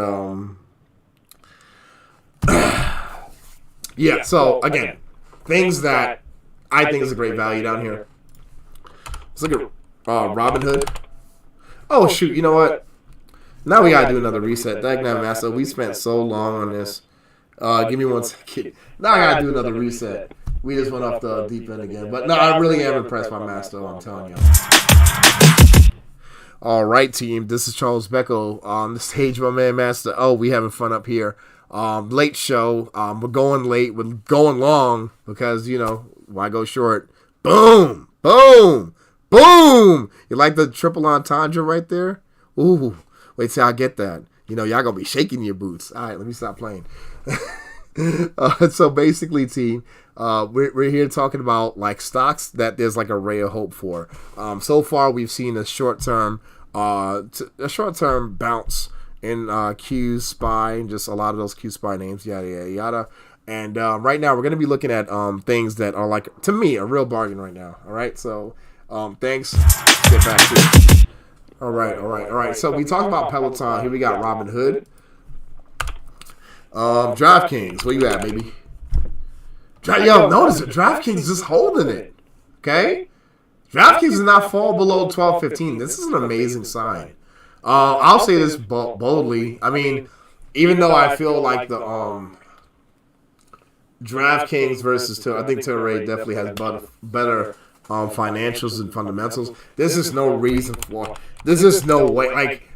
yeah, so again, things that I think is a great value down here. Let's look at Robinhood. Oh shoot, you know what? Now we gotta do another reset. Dagnam Master, we spent so long on this. Give me 1 second. Now I gotta do another reset. We just went off the deep end again. But no, I really am impressed by Master, I'm telling you. All right, team. This is Charles Becco on the stage, my man Master. Oh, we having fun up here. Late show. We're going late. We're going long because, why go short? Boom, boom, boom. You like the triple entendre right there? Ooh, wait till I get that. Y'all going to be shaking your boots. All right, let me stop playing. So basically, team, we're here talking about like stocks that there's like a ray of hope for. So far, we've seen a short-term bounce in Q SPY and just a lot of those Q SPY names, yada yada yada. And right now, we're going to be looking at things that are like, to me, a real bargain right now. All right, so thanks. Let's get back to it. All right. So we talked about Peloton. Here we got Robinhood. DraftKings, where you at, baby? Yo, notice it. DraftKings is just holding it. Okay? DraftKings does not fall below 12.15. This is an amazing sign. I'll say this boldly. I mean, even though I feel like the DraftKings versus Tilray, I think Tilray definitely has better financials and fundamentals. There's just no reason for. There's just no way. Like,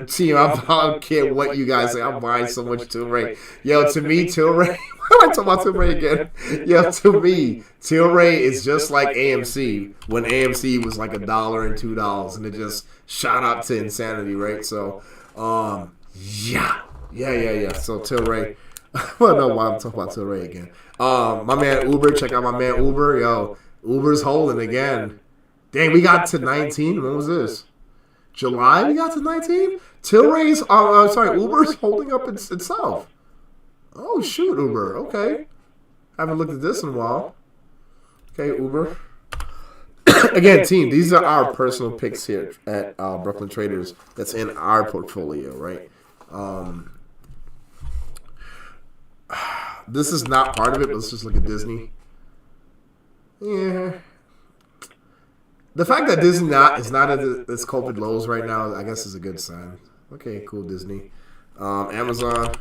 team, I don't care what you guys say. I'm buying so much Tilray. Yo, to me, Tilray. Why am I talking about Tilray again? Yo, to me, Tilray is just like AMC when AMC was like $1 and $2, and it just shot up to insanity, right? So, yeah. So Tilray. I don't know why I'm talking about Tilray again. My man Uber, check out my man Uber. Yo, Uber's holding again. Dang, we got to 19. When was this? July we got to 19? Tilray's, Uber's holding up itself. Oh, shoot, Uber. Okay. Haven't looked at this in a while. Okay, Uber. Again, team, these are our personal picks here at Brooklyn Traders. That's in our portfolio, right? This is not part of it, but let's just look at Disney. Yeah. The fact that Disney is not at its COVID lows right now, I guess, is a good sign. Okay, cool, Disney. Amazon.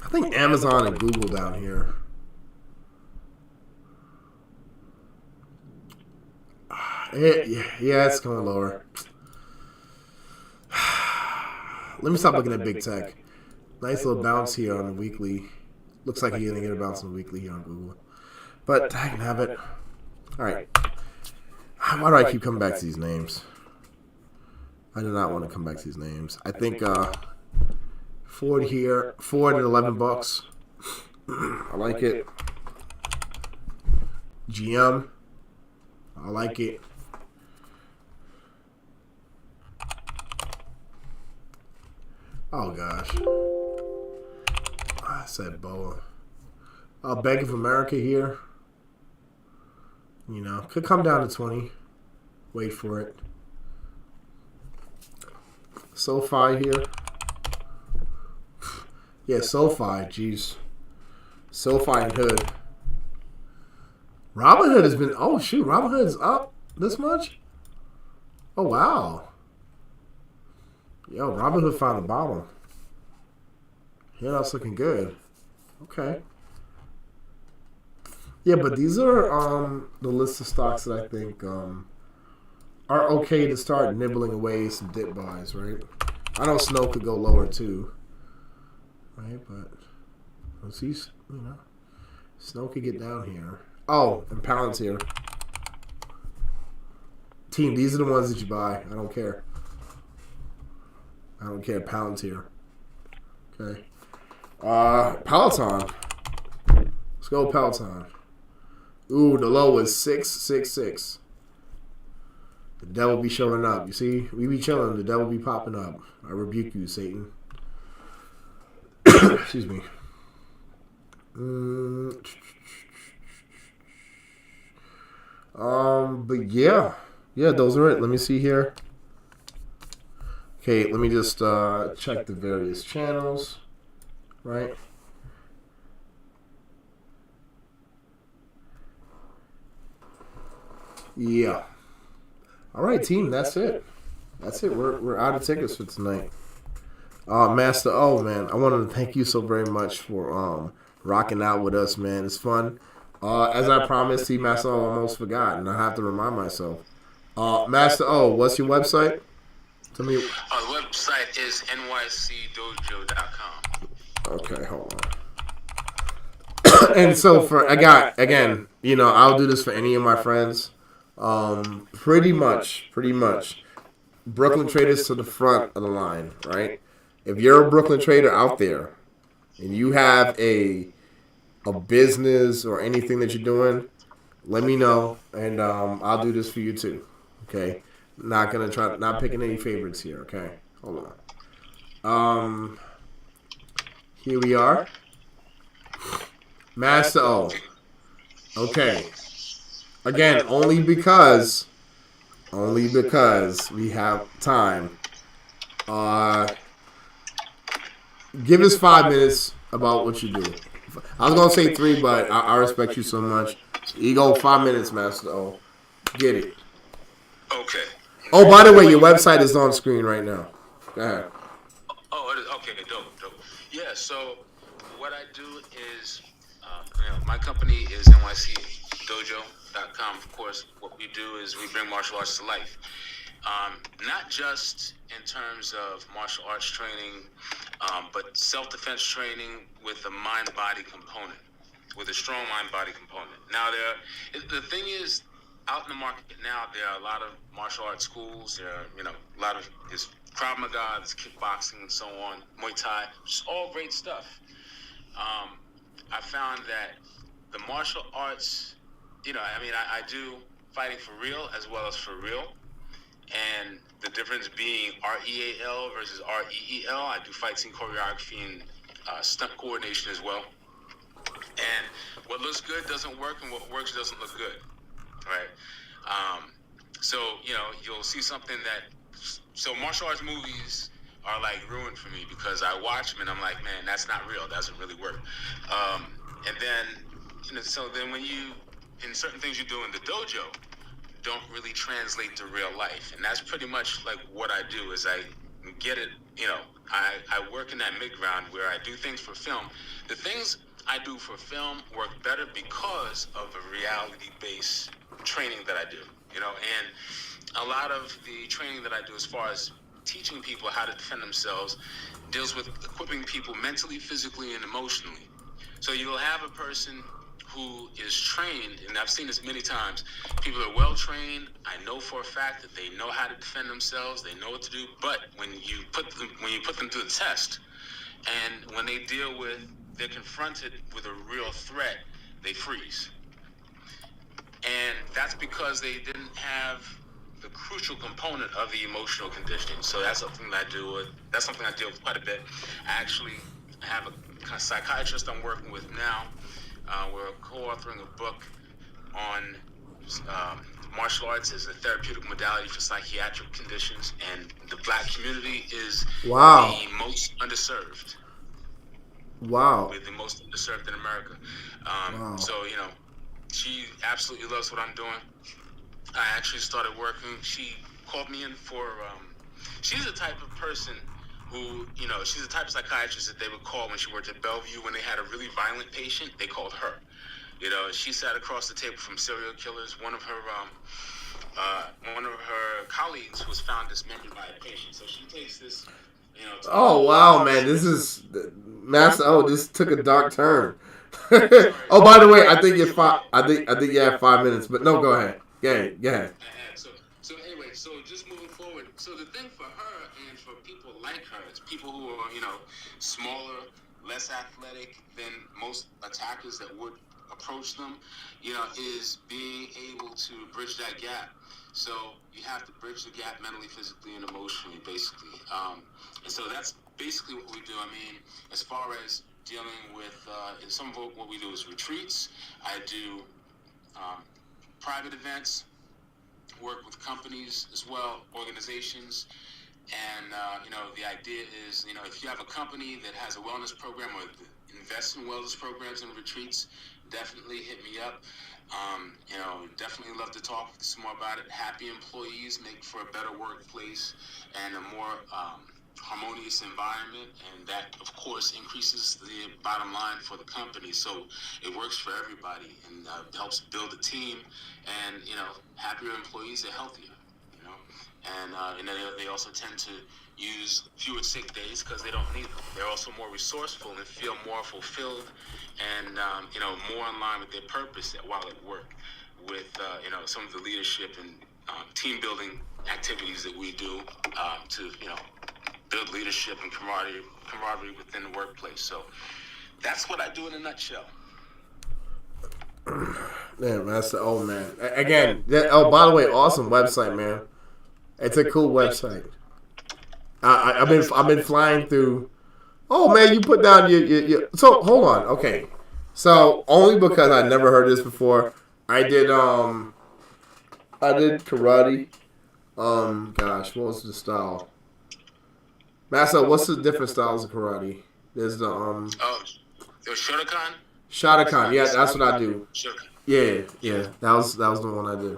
I think Amazon and Google down here. Yeah, it's going lower. Let me stop looking at big tech. Nice little bounce here on the weekly. Looks like you're going to get a bounce on the weekly here on Google. But I can have it. All right. Why do I keep coming back to these names? I do not want to come back to these names. I think Ford here, Ford at $11. I like it. GM. I like it. Oh gosh. I said BOA. Bank of America here. You know, could come down to 20. Wait for it. SoFi here. Yeah, SoFi. Jeez. SoFi and Hood. Robinhood has been. Oh shoot, Robinhood is up this much. Oh wow. Yo, Robinhood found the bottom. Yeah, that's looking good. Okay. Yeah, but these are the list of stocks that I think are okay to start nibbling away some dip buys, right? I know Snow could go lower too, right? But let's see, you know, Snow could get down here. Oh, and Palantir. Team, these are the ones that you buy. I don't care. I don't care. Palantir. Okay. Peloton. Let's go Peloton. Ooh, the low is 666. The devil be showing up. You see, we be chilling. The devil be popping up. I rebuke you, Satan. Excuse me. But yeah, those are it. Let me see here. Okay, let me just check the various channels, right? Yeah. All right, team. That's it. That's it. We're out of tickets for tonight. Master O, man, I wanted to thank you so very much for rocking out with us, man. It's fun. As I promised, Master O almost forgot, and I have to remind myself. Master O, what's your website? Tell me. The website is nycdojo.com. Okay, hold on. And so again, you know, I'll do this for any of my friends. Pretty much, Brooklyn Traders to the front of the line, right? If you're a Brooklyn trader out there and you have a business or anything that you're doing, let me know, and I'll do this for you too. Okay, not picking any favorites here. Okay, hold on. Here we are, Master O. Okay, again, only because we have time. give us 5 minutes about what you do. I was gonna say 3, but I respect you so much. You go 5 minutes, Master O. Get it. Okay. Oh, by the way, your website is on screen right now. Go ahead. Oh, it is. Okay, dope. Yeah, so what I do is, my company is nycdojo.com. Of course, what we do is we bring martial arts to life. Not just in terms of martial arts training, but self-defense training with a mind-body component, with a strong mind-body component. Now, the thing is, out in the market now, there are a lot of martial arts schools. There are, a lot of this Krav Maga, this kickboxing, and so on, Muay Thai, which is all great stuff. I found that the martial arts, I do fighting for real as well as for real. And the difference being REAL versus REEL. I do fight scene choreography and stunt coordination as well. And what looks good doesn't work, and what works doesn't look good, right? So you'll see something so martial arts movies are like ruined for me because I watch them and I'm like, man, that's not real. That doesn't really work. And then, so then when in certain things you do in the dojo, don't really translate to real life. And that's pretty much like what I do is I get it, I work in that mid-ground where I do things for film. The things I do for film work better because of the reality-based training that I do, and a lot of the training that I do as far as teaching people how to defend themselves deals with equipping people mentally, physically, and emotionally. So you'll have a person who is trained, and I've seen this many times. People are well trained. I know for a fact that they know how to defend themselves. They know what to do. But when you put them through the test, and when they're confronted with a real threat, they freeze. And that's because they didn't have the crucial component of the emotional conditioning. So that's something that I deal with. That's something I deal with quite a bit. I actually have a psychiatrist I'm working with now. We're co-authoring a book on martial arts as a therapeutic modality for psychiatric conditions, and the Black community is the most underserved. Wow. We're the most underserved in America. Wow. So, she absolutely loves what I'm doing. I actually started working. She called me in for, she's the type of person who, she's the type of psychiatrist that they would call when she worked at Bellevue when they had a really violent patient. They called her. She sat across the table from serial killers. One of her colleagues was found dismembered by a patient. So she takes this, oh wow, man! This is Master. Oh, this took a dark turn. Oh, by the way, I think you're five. I think you have 5 minutes, but no, go ahead. Yeah. So anyway, so just moving forward. So the thing for her and for people like her, it's people who are smaller, less athletic than most attackers that would approach them, is being able to bridge that gap. So you have to bridge the gap mentally, physically, and emotionally, basically. And so that's basically what we do. I mean, as far as dealing with, some of what we do is retreats. I do private events, work with companies as well, organizations. And, the idea is, if you have a company that has a wellness program or invest in wellness programs and retreats, definitely hit me up. Definitely love to talk some more about it. Happy employees make for a better workplace and a more harmonious environment, and that, of course, increases the bottom line for the company. So it works for everybody and helps build a team. And happier employees are healthier. And they also tend to use fewer sick days because they don't need them. They're also more resourceful and feel more fulfilled and more in line with their purpose while at work. With some of the leadership and team building activities that we do to build leadership and camaraderie within the workplace. So that's what I do in a nutshell. Man, that's the old man. Again, by the way, awesome website, man. It's a cool website. I've been flying through. Oh man, you put down your. So hold on, okay. So only because I never heard this before, I did karate. Gosh, what was the style? Master, what's the different styles of karate? There's the Oh, there was Shotokan. Shotokan. Yeah, that's what I do. Shotokan. Yeah. That was the one I did.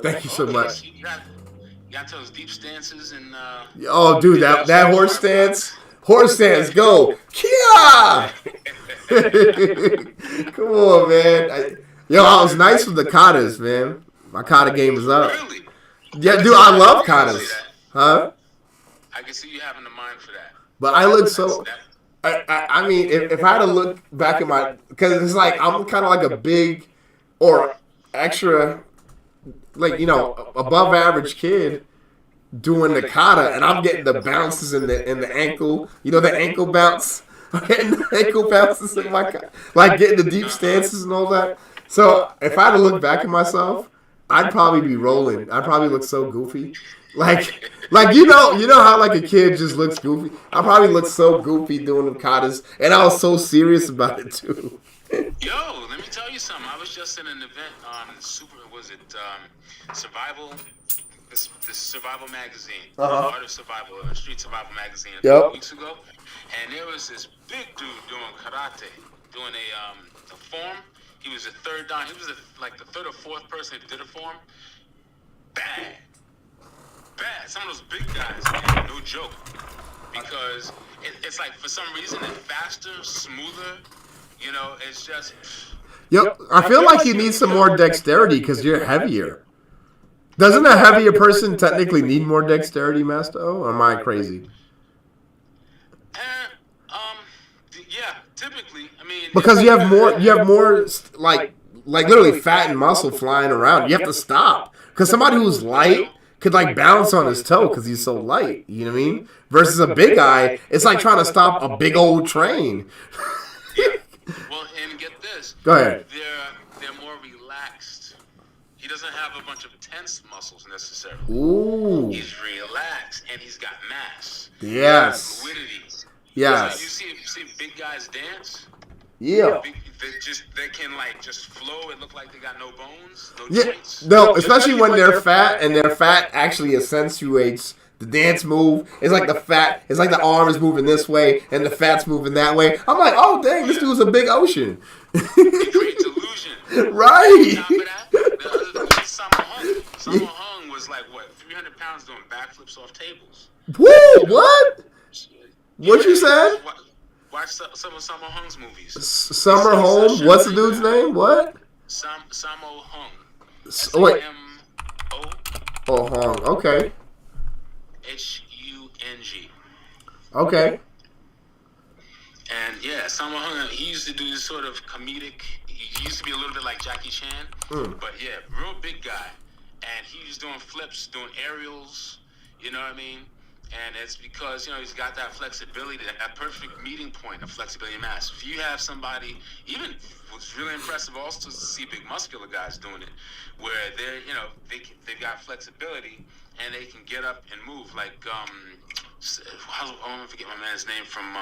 Thank you so much. So you got those deep stances and. Oh, dude, that horse stance. Horse stance, go. Kia! Come on, man. I was nice with the katas, man. My kata game is up. Really? Yeah, dude, I love katas. Huh? I can see you having the mind for that. But I look so... I mean, if I had to look back at my... Because it's like, I'm kind of like a big or extra, like, above average kid doing the kata, and I'm getting the bounces in the ankle. The ankle bounce. I'm getting the ankle bounces in my kata. Like, getting the deep stances and all that. So, if I had to look back at myself, I'd probably be rolling. I'd probably look so goofy. Like you know how like a kid just looks goofy. I probably looked so goofy doing the katas, and I was so serious about it too. Yo, let me tell you something. I was just in an event on Survival, this Survival magazine, Art of Survival, Street Survival magazine, a couple weeks ago, and there was this big dude doing karate, doing a form. He was the third down. He was the third or fourth person that did a form. Bad. Some of those big guys, man, no joke. Because it's like, for some reason, it's faster, smoother. It's just... Yep, I feel like you need some more dexterity because you're heavier. Doesn't a heavier person technically need more dexterity, Master O? Or am I crazy? Yeah, typically. I mean... Because you have more like literally fat and muscle flying around. You have to stop. Because somebody who's light could like bounce on his toe because he's so light. You know what I mean? Versus a big guy, it's like trying to stop a big old train. Well, and get this. Go ahead. They're more relaxed. He doesn't have a bunch of tense muscles necessarily. Ooh. He's relaxed and he's got mass. Yes. Fluidity. Yes. So you see big guys dance. Yeah. They can like just flow and look like they got no bones, no joints. No, especially when they're fat, and their fat actually accentuates the dance move. It's like the arm is moving this way and the fat's moving that way. I'm like, oh dang, this dude's a big ocean. It creates illusion. Right. On top of that, the other dude, Sammo Hung. Sammo Hung was like 300 pounds doing backflips off tables. Woo! What? What you said? Watch some of Sammo Hung's movies. Summer Home? What's the dude's name? What? Sammo Hung. Wait. S-A-M-O. Oh, Hung. Okay. H-U-N-G. Okay. And yeah, Sammo Hung, he used to do this sort of comedic. He used to be a little bit like Jackie Chan. But yeah, real big guy. And he was doing flips, doing aerials. You know what I mean? And it's because, he's got that flexibility, that perfect meeting point of flexibility and mass. If you have somebody, even what's really impressive also is to see big muscular guys doing it, where they're, they've got flexibility and they can get up and move. Like, I want to forget my man's name from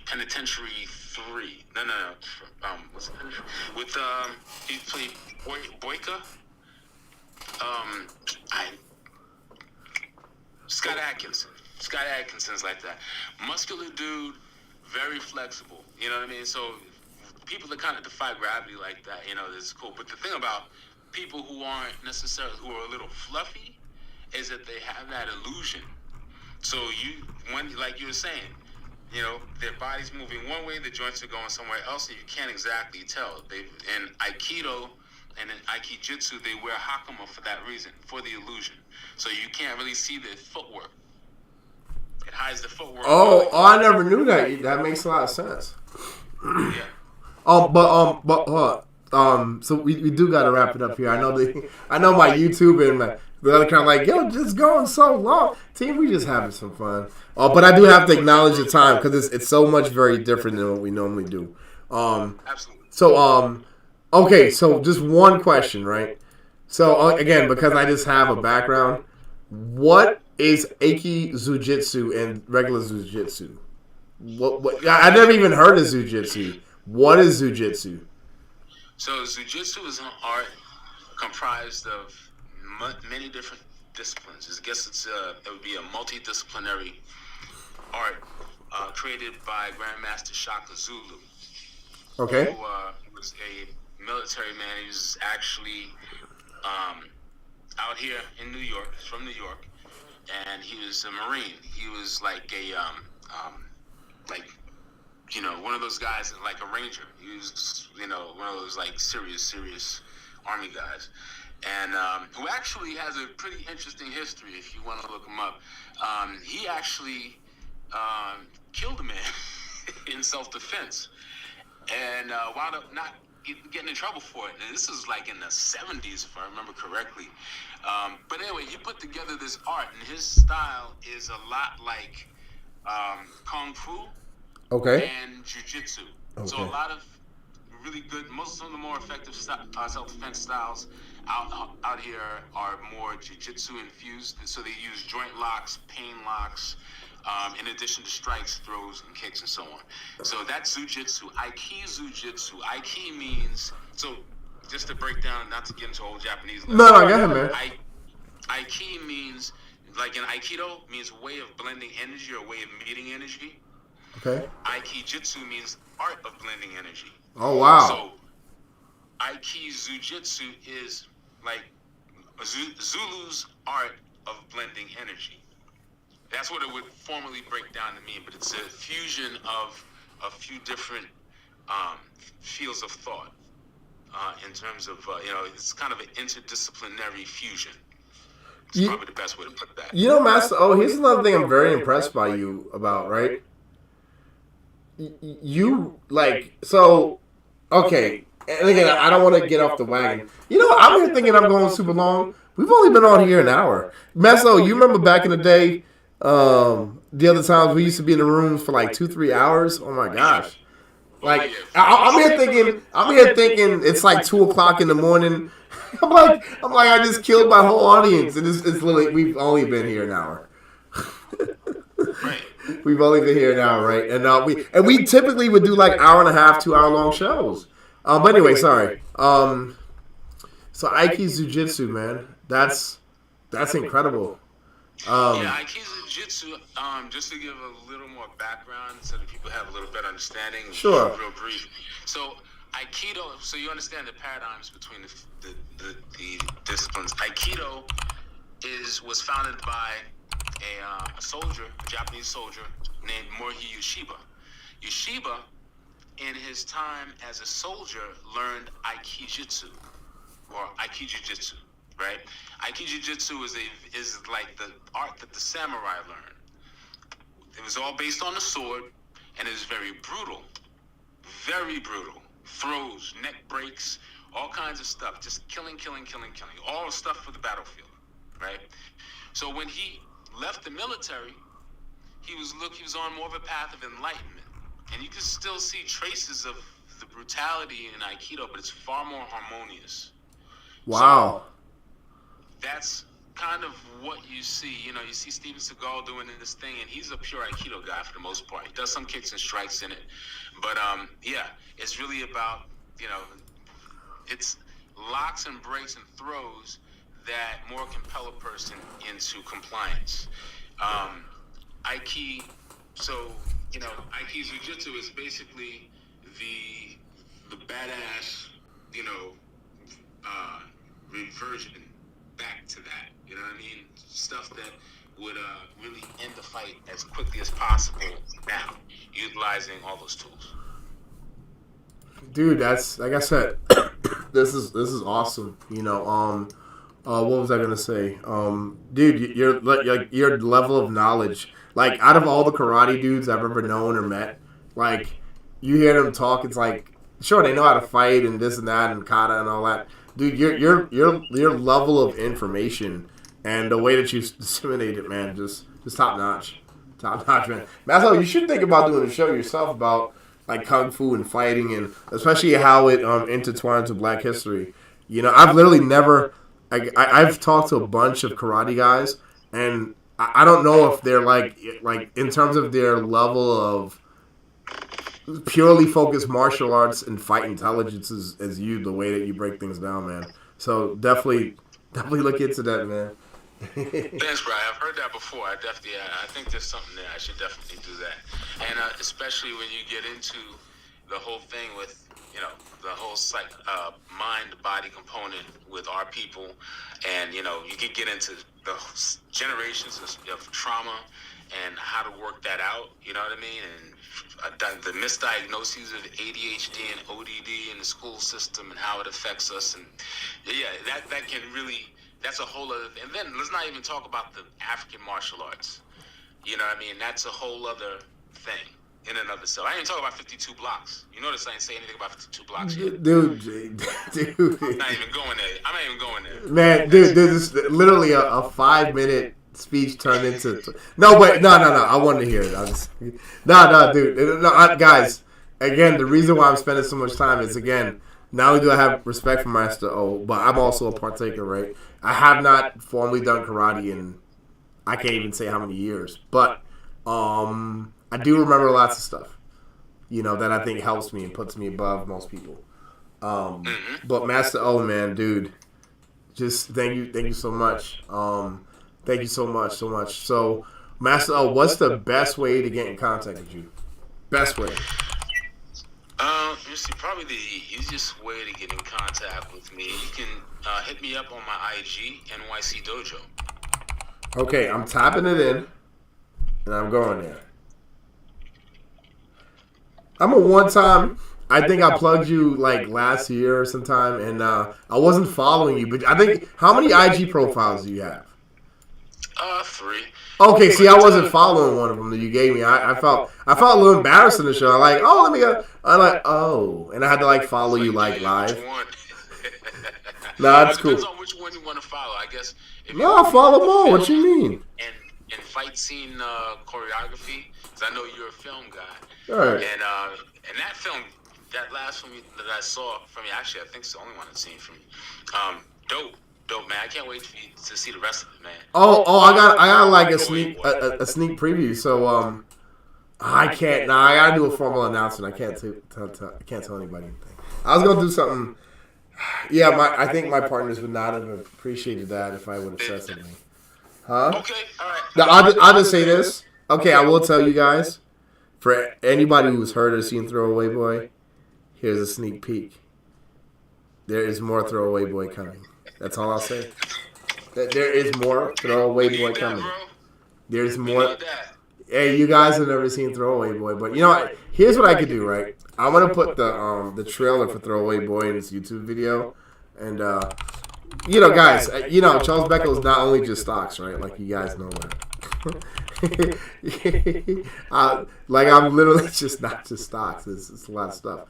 Penitentiary 3. No. What's it? With, he played Boyka. Scott Atkinson's like that. Muscular dude, very flexible. You know what I mean? So people that kind of defy gravity like that, this is cool. But the thing about people who aren't necessarily, who are a little fluffy, is that they have that illusion. So like you were saying, their body's moving one way, the joints are going somewhere else, and you can't exactly tell. In Aikido and in Aikijitsu, they wear hakama for that reason, for the illusion. So you can't really see the footwork. It hides the footwork. Oh, I never knew that. That makes a lot of sense. Yeah. So we do got to wrap it up here. I know my YouTube and the other kind of like, yo, just going so long. Team, we just having some fun. But I do have to acknowledge the time because it's so much very different than what we normally do. Absolutely. So okay, so just one question, right? So again, because I just have a background, what is Aiki Zujitsu and regular Zujitsu? What? I never even heard of Zujitsu. What is Zujitsu? So Zujitsu is an art comprised of many different disciplines. I guess it would be a multidisciplinary art created by Grandmaster Shaka Zulu. Okay. Who was a military man. He was actually out here in New York. He's from New York, and he was a Marine. He was like a one of those guys, like a Ranger. He was, one of those like serious Army guys, and who actually has a pretty interesting history if you want to look him up. He actually killed a man in self-defense, and wound up not getting in trouble for it. And this is like in the 70s, if I remember correctly. But anyway, he put together this art, and his style is a lot like Kung Fu and Jiu-Jitsu. Okay. So a lot of really good, most of the more effective self-defense styles out here are more Jiu-Jitsu infused. So they use joint locks, pain locks, in addition to strikes, throws, and kicks, and so on. So that's Jiu-Jitsu. Aiki Jiu-Jitsu. Aiki means, so just to break down, not to get into old Japanese. No, go ahead, man. Aiki means, like in Aikido, means way of blending energy or way of meeting energy. Okay. Aiki Jitsu means art of blending energy. Oh, wow. So Aiki Jiu-Jitsu is like Zulu's art of blending energy. That's what it would formally break down to mean, but it's a fusion of a few different fields of thought in terms of, it's kind of an interdisciplinary fusion. It's probably the best way to put that. Master, here's another thing I'm very impressed by you about, right? You, okay, and again, I don't want to get off the wagon. I'm here thinking I'm going super long. We've only been on here an hour. Meso, you remember back in the day, the other times we used to be in the rooms for like 2-3 hours? Oh my gosh. Like, I'm here thinking it's like 2:00 in the morning. I'm like, I just killed my whole audience, and it's literally, we've only been here an hour. Right. We've only been here an hour, right? And we typically would do like 1.5, 2 hour long shows. But anyway, sorry. So Aiki Jiu-Jitsu, man, that's incredible. Aiki Jiu-Jitsu, just to give a little more background so that people have a little better understanding. Sure. Real brief. So Aikido, so you understand the paradigms between the disciplines. Aikido was founded by a soldier, a Japanese soldier named Morihei Ueshiba. Ueshiba, in his time as a soldier, learned Aikijitsu or Aiki Jiu-Jitsu, right? Aiki Jiu-Jitsu is like the art that the samurai learned. It was all based on the sword, and it is very brutal. Very brutal. Throws, neck breaks, all kinds of stuff. Just killing. All the stuff for the battlefield, right? So when he left the military, he was on more of a path of enlightenment. And you can still see traces of the brutality in Aikido, but it's far more harmonious. Wow. So that's kind of what you see. You see Steven Seagal doing this thing, and he's a pure Aikido guy for the most part. He does some kicks and strikes in it. But, it's really about, it's locks and breaks and throws that more compel a person into compliance. Aiki, so, Aiki Jiu-Jitsu is basically the badass, reversion back to that. You know what I mean? Stuff that would really end the fight as quickly as possible now, utilizing all those tools. Dude, that's, like I said, this is awesome. What was I gonna say? Dude, your level of knowledge, like out of all the karate dudes I've ever known or met, like you hear them talk, it's like, sure, they know how to fight and this and that and kata and all that. Dude, your level of information and the way that you disseminate it, man, just top notch, man. Maso, you should think about doing a show yourself about like kung fu and fighting, and especially how it intertwines with Black history. I've literally never. I've talked to a bunch of karate guys, and I don't know if they're like in terms of their level of purely focused martial arts and fight intelligence as you, the way that you break things down, man. So definitely look into that, man. Thanks, Brian. I've heard that before. I think there's something there. I should definitely do that. And especially when you get into the whole thing with, the whole mind-body component with our people, and you could get into the generations of trauma and how to work that out. You know what I mean? And the misdiagnoses of ADHD and ODD in the school system and how it affects us. And that can really. That's a whole other thing. And then let's not even talk about the African martial arts. You know what I mean? That's a whole other thing in and of itself. I ain't talking about 52 blocks. You notice I ain't say anything about 52 blocks yet. Dude. I'm not even going there. Man, dude, this is literally a 5-minute speech turned into... No. I wanted to hear it. Dude. Guys, again, the reason why I'm spending so much time is, again, not only do I have respect for Master O, but I'm also a partaker, right? I have not formally done karate in, I can't even say how many years, but I do remember lots of stuff, that I think helps me and puts me above most people. But Master O, man, dude, just thank you so much. Thank you so much. So, Master O, what's the best way to get in contact with you? Best way. You see, probably the easiest way to get in contact with me, you can hit me up on my IG, NYC Dojo. Okay, I'm typing it in, and I'm going there. I'm a one-time, I think I plugged you like last year or sometime, and I wasn't following you, but I think, how many IG profiles do you have? 3. Okay, see, I wasn't following one of them that you gave me. I felt a little embarrassed in the show. I'm like, oh, let me go. I'm like, oh, and I had to like follow you like live. Nah, that's cool. Depends on which one you want to follow, I guess. No, I follow them all. What you mean? And fight scene choreography, because I know you're a film guy. All right. And that film, that last film that I saw from you, actually, I think it's the only one I've seen from you. Dope, man. I can't wait for you to see the rest of it, man. I got like a sneak preview. So I can't. Nah, I gotta do a formal announcement. I can't tell anybody anything. I was gonna do something. Yeah, I think my partners would not have appreciated that if I would have said something. Huh? Okay, all right. Now, I'll just say this. Okay, I will tell you guys. For anybody who's heard or seen Throwaway Boy, here's a sneak peek. There is more Throwaway Boy coming. That's all I'll say. There is more Throwaway Boy coming. There's more. Hey, you guys have never seen Throwaway Boy, but you know what? Here's what I could do, right? I'm gonna put the trailer for Throwaway Boy in this YouTube video, and guys, Charles Becco is not only just stocks, right? Like you guys know that. I'm literally just not just stocks. It's a lot of stuff.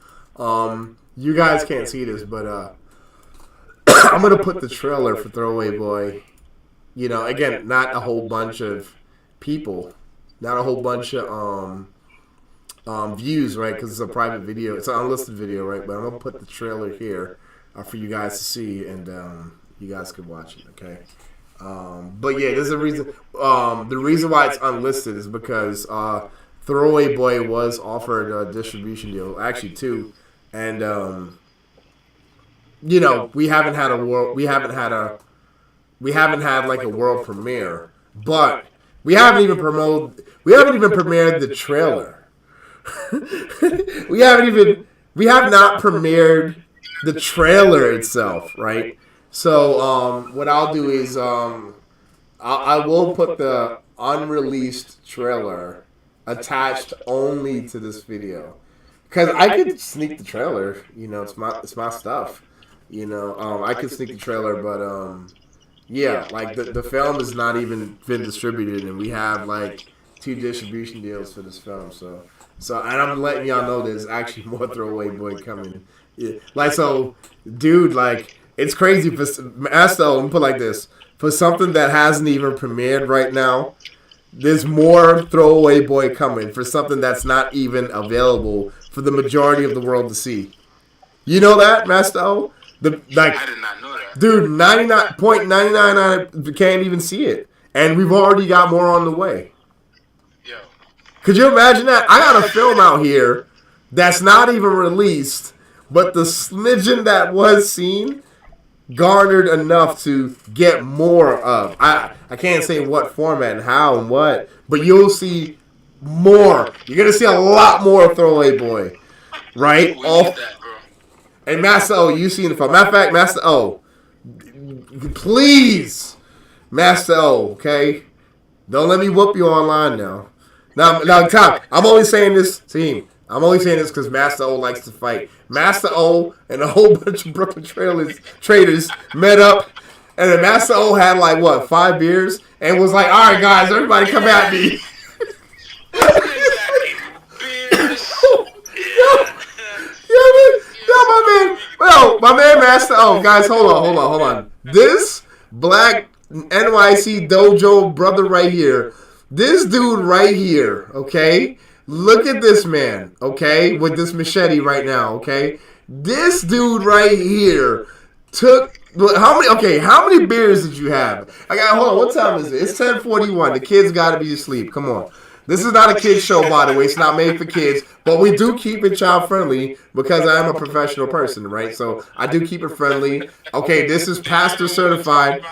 You guys can't see this, but I'm gonna put the trailer for Throwaway Boy. Again, not a whole bunch of people, not a whole bunch of views, right? Because it's a private video, it's an unlisted video, right? But I'm gonna put the trailer here for you guys to see, and you guys can watch it, okay? But yeah, there's a reason. The reason why it's unlisted is because Throwaway Boy was offered a distribution deal, actually 2, and we haven't had like a world premiere, but we haven't even premiered the trailer. we have not premiered the trailer itself, right? So what I'll do is I will put the unreleased trailer attached only to this video, because I could sneak the trailer. It's my stuff. I could sneak the trailer, but yeah, like the film has not even been distributed, and we have like 2 distribution deals for this film. So and I'm letting y'all know there's actually more Throwaway Boy coming. Yeah. Dude, it's crazy for Master. Let me put it like this: for something that hasn't even premiered right now, there's more Throwaway Boy coming for something that's not even available for the majority of the world to see. You know that, Master O? I did not know that. Dude, 99.999 can't even see it, and we've already got more on the way. Yo. Could you imagine that? I got a film out here that's not even released, but the smidgen that was seen garnered enough to get more of. I can't say what format and how and what, but you'll see more. You're gonna see a lot more Throwaway Boy, right? And Master O, you seen the phone. Matter of fact, Master O, please, Master O, okay? Don't let me whoop you online now. Now, Tom, I'm only saying this, team. I'm only saying this because Master O likes to fight. Master O and a whole bunch of Brooklyn traders met up, and then Master O had like, what, 5 beers? And was like, all right, guys, everybody come at me. My man Master O. Guys, hold on. This black NYC dojo brother right here, this dude right here, okay? Look at this man, okay? With this machete right now, okay? This dude right here took how many beers did you have? Hold on, what time is it? It's 10:41. The kids gotta be asleep. Come on. This is not a kids show, by the way. It's not made for kids, but we do keep it child friendly because I am a professional person, right? So I do keep it friendly. Okay, this is pastor certified.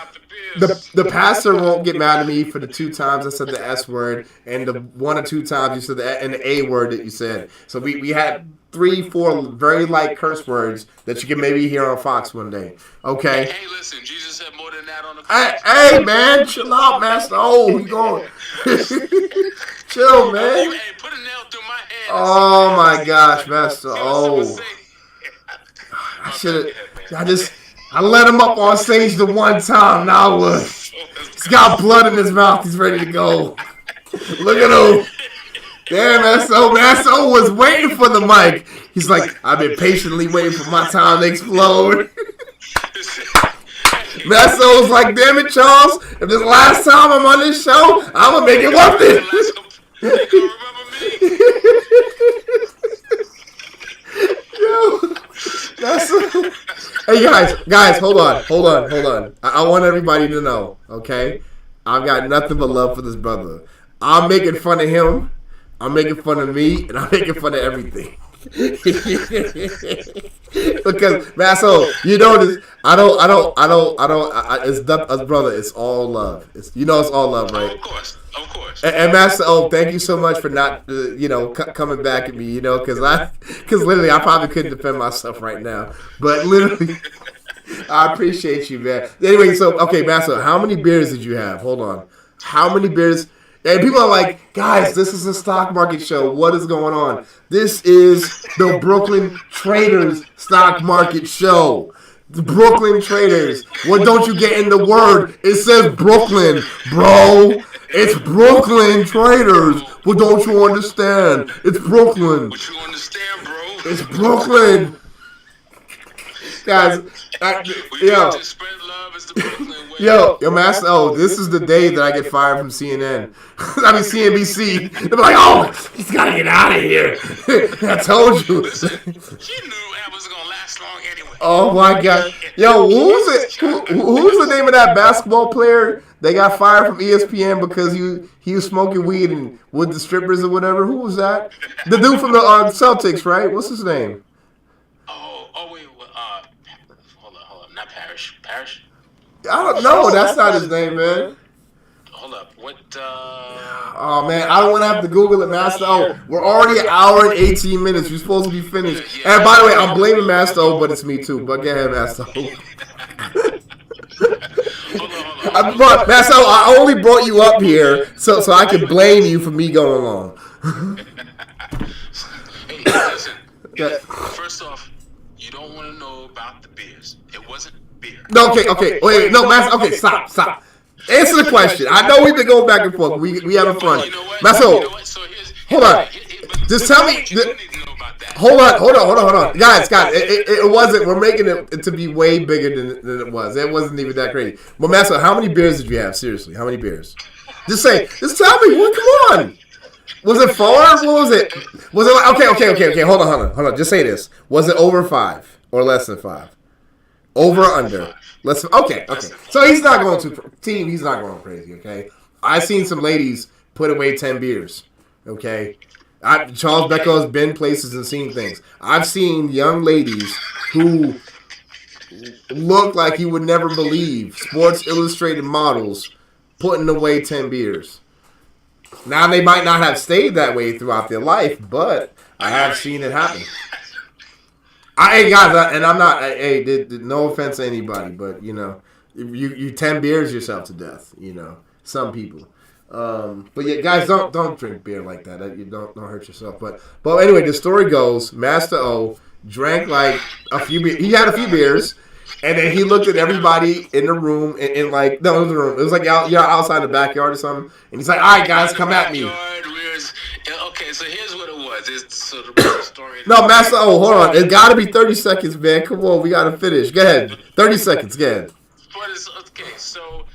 The pastor won't get mad at me for the 2 times I said the S word and the 1 or 2 times you said the A word that you said. So we had 3, 4 very light curse words that you can maybe hear on Fox one day. Okay. Hey, listen, Jesus said more than that on the cross. Hey, man, chill out, Master. Oh, you going? Chill, man. Hey, put a nail through my hand. Oh my gosh, Master. Oh. I let him up on stage the 1 time. Now look. He's got blood in his mouth. He's ready to go. Look at him. Damn, Master O was waiting for the mic. He's like, I've been patiently waiting for my time to explode. Master O was like, damn it, Charles. If this last time I'm on this show, I'm going to make it worth it. Yo, hey guys, hold on. I want everybody to know, okay? I've got nothing but love for this brother. I'm making fun of him. I'm making fun of me, and I'm making fun of everything. Because Masso, you know this. I don't. It's brother. It's all love. It's all love, right? Of course. And Master O, thank you so much for not, coming back at me, because literally I probably couldn't defend myself right now, but literally, I appreciate you, man. Anyway, so okay, Master, how many beers did you have? Hold on, how many beers? And people are like, guys, this is a stock market show. What is going on? This is the Brooklyn Traders stock market show. The Brooklyn Traders. What don't you get in the word? It says Brooklyn, bro. It's Brooklyn Traders. What don't you understand? It's Brooklyn. What you understand, bro? It's Brooklyn. Guys, yo, Master O, this is the day that I get fired from CNN. I mean CNBC. They're like, oh, he's got to get out of here. I told you. Listen, he knew that was going to last long anyway. Oh, my God. Yo, who's the name of that basketball player? They got fired from ESPN because he was smoking weed and with the strippers or whatever. Who was that? The dude from the Celtics, right? What's his name? Wait. Hold up. Not Parrish. Parrish? I don't know. That's not his name, man. Hold up. What? Oh, man. I don't want to have to Google it, Master O. We're already an hour and 18 minutes. We're supposed to be finished. And by the way, I'm blaming Master O, but it's me too. But go ahead, Master O. Hold on. Master O, I only brought you up here so I can blame you for me going along. Hey, listen. First off, you don't want to know about the beers. It wasn't beer. No, okay. Wait, no, Master. Okay, stop. Answer the question. I know we've been going back and forth. We having fun. You know what? Master, hold on. Just tell me. Hold on. Guys, it wasn't. We're making it to be way bigger than it was. It wasn't even that crazy. But Master, how many beers did you have? Seriously, how many beers? Just tell me. Well, come on. Was it 4? What was it? Was it like, okay. Hold on. Just say this. Was it over 5 or less than 5? Over or under? Okay. So he's not going to team. He's not going crazy. Okay. I've seen some ladies put away 10 beers. Okay. Charles Becco has been places and seen things. I've seen young ladies who look like you would never believe. Sports Illustrated models putting away 10 beers. Now, they might not have stayed that way throughout their life, but I have seen it happen. Hey, guys, and I'm not, hey, no offense to anybody, but, you 10 beers yourself to death, some people. But yeah, guys, don't drink beer like that. You don't hurt yourself. But anyway, the story goes, Master O drank like a few beers. He had a few beers, and then he looked at everybody in the room, and like, no, it was the room. It was like you're outside the backyard or something, and he's like, "All right, guys, come at me." Okay, so here's what it was. It's sort of the story. No, Master O, hold on. It's got to be 30 seconds, man. Come on, we got to finish. Go ahead. 30 seconds. Go ahead. Okay, so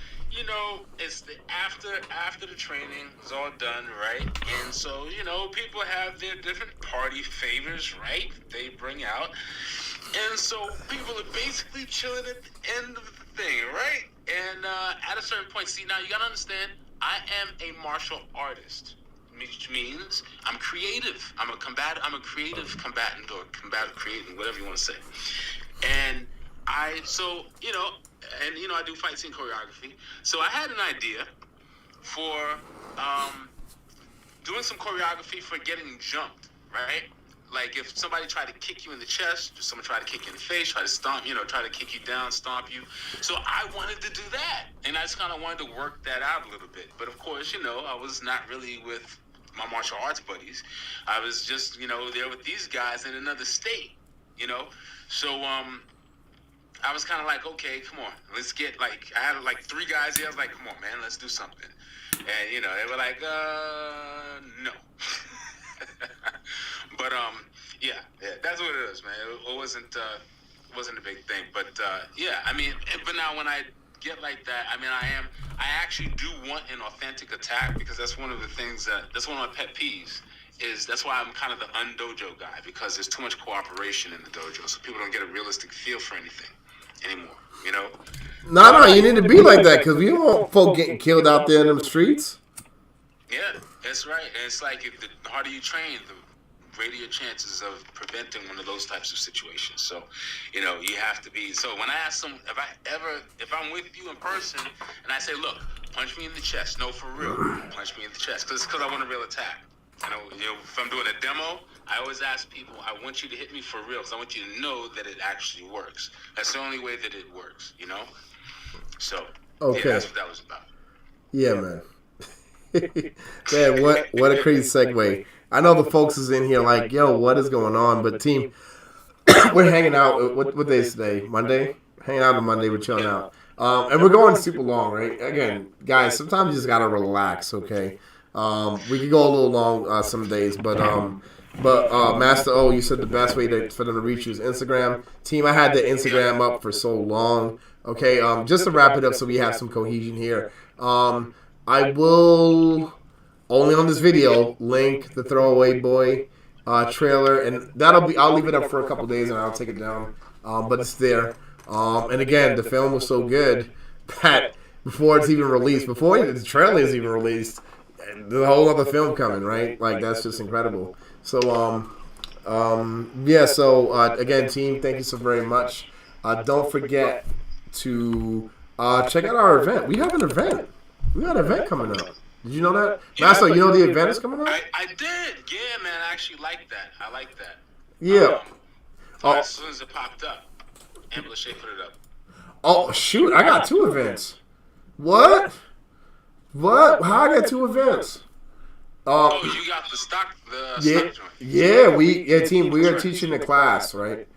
it's the after the training is all done, right? And so people have their different party favors, right? They bring out, and so people are basically chilling at the end of the thing, right? And at a certain point, see, now you gotta understand, I am a martial artist, which means I'm creative. I'm a creative combatant or combative creating, whatever you want to say. And I do fight scene choreography. So I had an idea for doing some choreography for getting jumped, right? Like if somebody tried to kick you in the chest, or someone tried to kick you in the face, try to stomp, try to kick you down, stomp you. So I wanted to do that. And I just kind of wanted to work that out a little bit. But of course, I was not really with my martial arts buddies. I was just, there with these guys in another state, So I was kind of like, okay, come on, let's get I had like 3 guys here. I was like, come on, man, let's do something. And they were like, no. But yeah, that's what it is, man. It wasn't a big thing, but yeah, I mean, but now when I get like that, I mean, I actually do want an authentic attack, because that's one of the things that's one of my pet peeves. That's why I'm kind of the undojo guy, because there's too much cooperation in the dojo, so people don't get a realistic feel for anything anymore, No, you need to be like that, because we don't want folk getting killed out there in them streets. Yeah, that's right. And it's like if the harder you train, the greater your chances of preventing one of those types of situations. So, you have to be. So when I ask someone, if I'm with you in person and I say, look, punch me in the chest. No, for real, punch me in the chest, because I want a real attack. If I'm doing a demo, I always ask people, I want you to hit me for real, because I want you to know that it actually works. That's the only way that it works, So, okay. Yeah, that's what that was about. Yeah, man. Man, what a crazy segue. I know the folks is in here like, yo, what is going on? But team, we're hanging out. What day is today? Monday? Hanging out on Monday. We're chilling out. And we're going super long, right? Again, guys, sometimes you just got to relax, okay? We could go a little long some days, but Master O, you said the best way for them to reach you is Instagram. Team, I had the Instagram up for so long. Okay, just to wrap it up so we have some cohesion here. I will, only on this video, link the Throwaway Boy trailer, and I'll leave it up for a couple days and I'll take it down. But it's there. And again, the film was so good that before it's even released, before the trailer is even released, there's a whole other film coming, right? Like, that's just incredible. So, yeah, so, again, team, thank you so very much. Don't forget to check out our event. We have an event. We got an event coming up. Did you know that? Master, you know the event is coming up? I did. Yeah, man, I actually like that. I like that. Yeah. As soon as it popped up, Ambulance Shea put it up. Oh, shoot, I got 2 events. What? How I got 2 events? You got the stock joint. Yeah, team, we are teaching a class, right?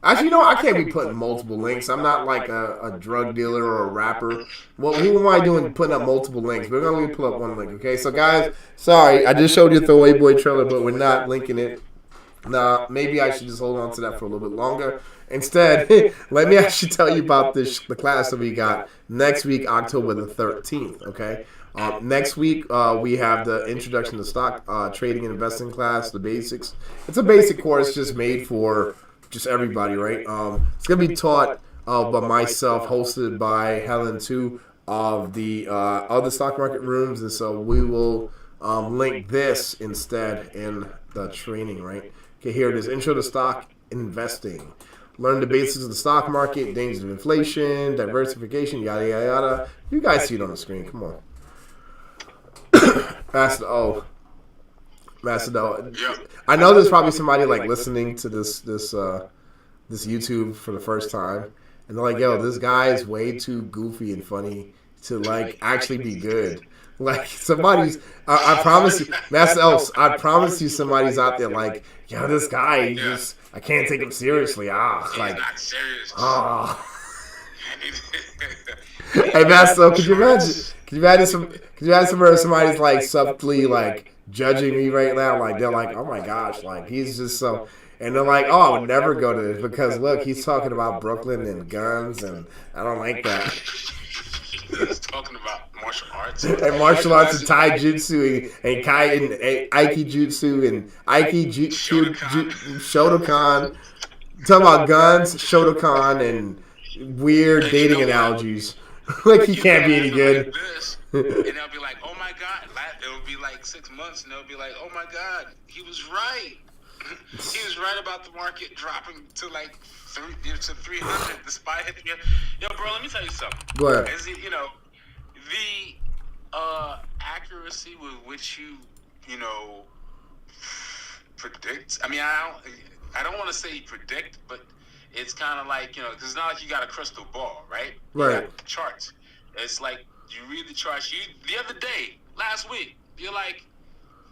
Actually, I can't be putting multiple links. I'm not like a drug dealer or a rapper. Well, who am I doing putting up multiple links? We're going to put up one link, okay? So, guys, sorry, I just showed you the Throwaway Boy trailer, but we're not linking it. Nah, maybe I should just hold on to that for a little bit longer. Instead, let me actually tell you about the class that we got next week, October the 13th, okay? Next week, we have the Introduction to Stock Trading and Investing class, the basics. It's a basic course just made for just everybody, right? It's going to be taught by myself, hosted by Helen, too, of the other stock market rooms. And so we will link this instead in the training, right? Okay, here it is. Intro to Stock Investing. Learn the basics of the stock market, dangers of inflation, diversification, yada, yada, yada. You guys see it on the screen. Come on. Master O. I know there's probably somebody like listening to this YouTube for the first time, and they're like, "Yo, this guy is way too goofy and funny to like actually be good." Like somebody's, I promise you, Master Elves, I promise you, somebody's out there like, "Yo, this guy, just I can't take him seriously." Like, not serious. Hey, Master, could you imagine somebody's like subtly like judging me right now? Like they're like, "Oh my gosh, like he's just so," and they're like, "Oh, I would never go to this because look, he's talking about Brooklyn and guns, and I don't like that." He's talking about martial arts and martial arts and Tai Jutsu and Aiki Jutsu and Shotokan. Talking about guns, Shotokan, and weird dating analogies. Like he can't be any good. And they'll be like, "Oh my God!" It'll be like 6 months, and they'll be like, "Oh my God, he was right. He was right about the market dropping to like 300. The SPY hit. Yo, bro, let me tell you something. What? Is it, the accuracy with which you predict? I mean, I don't want to say predict, but it's kind of like, because it's not like you got a crystal ball, right? Right. You got the charts. It's like you read the charts. The other day, last week, you're like,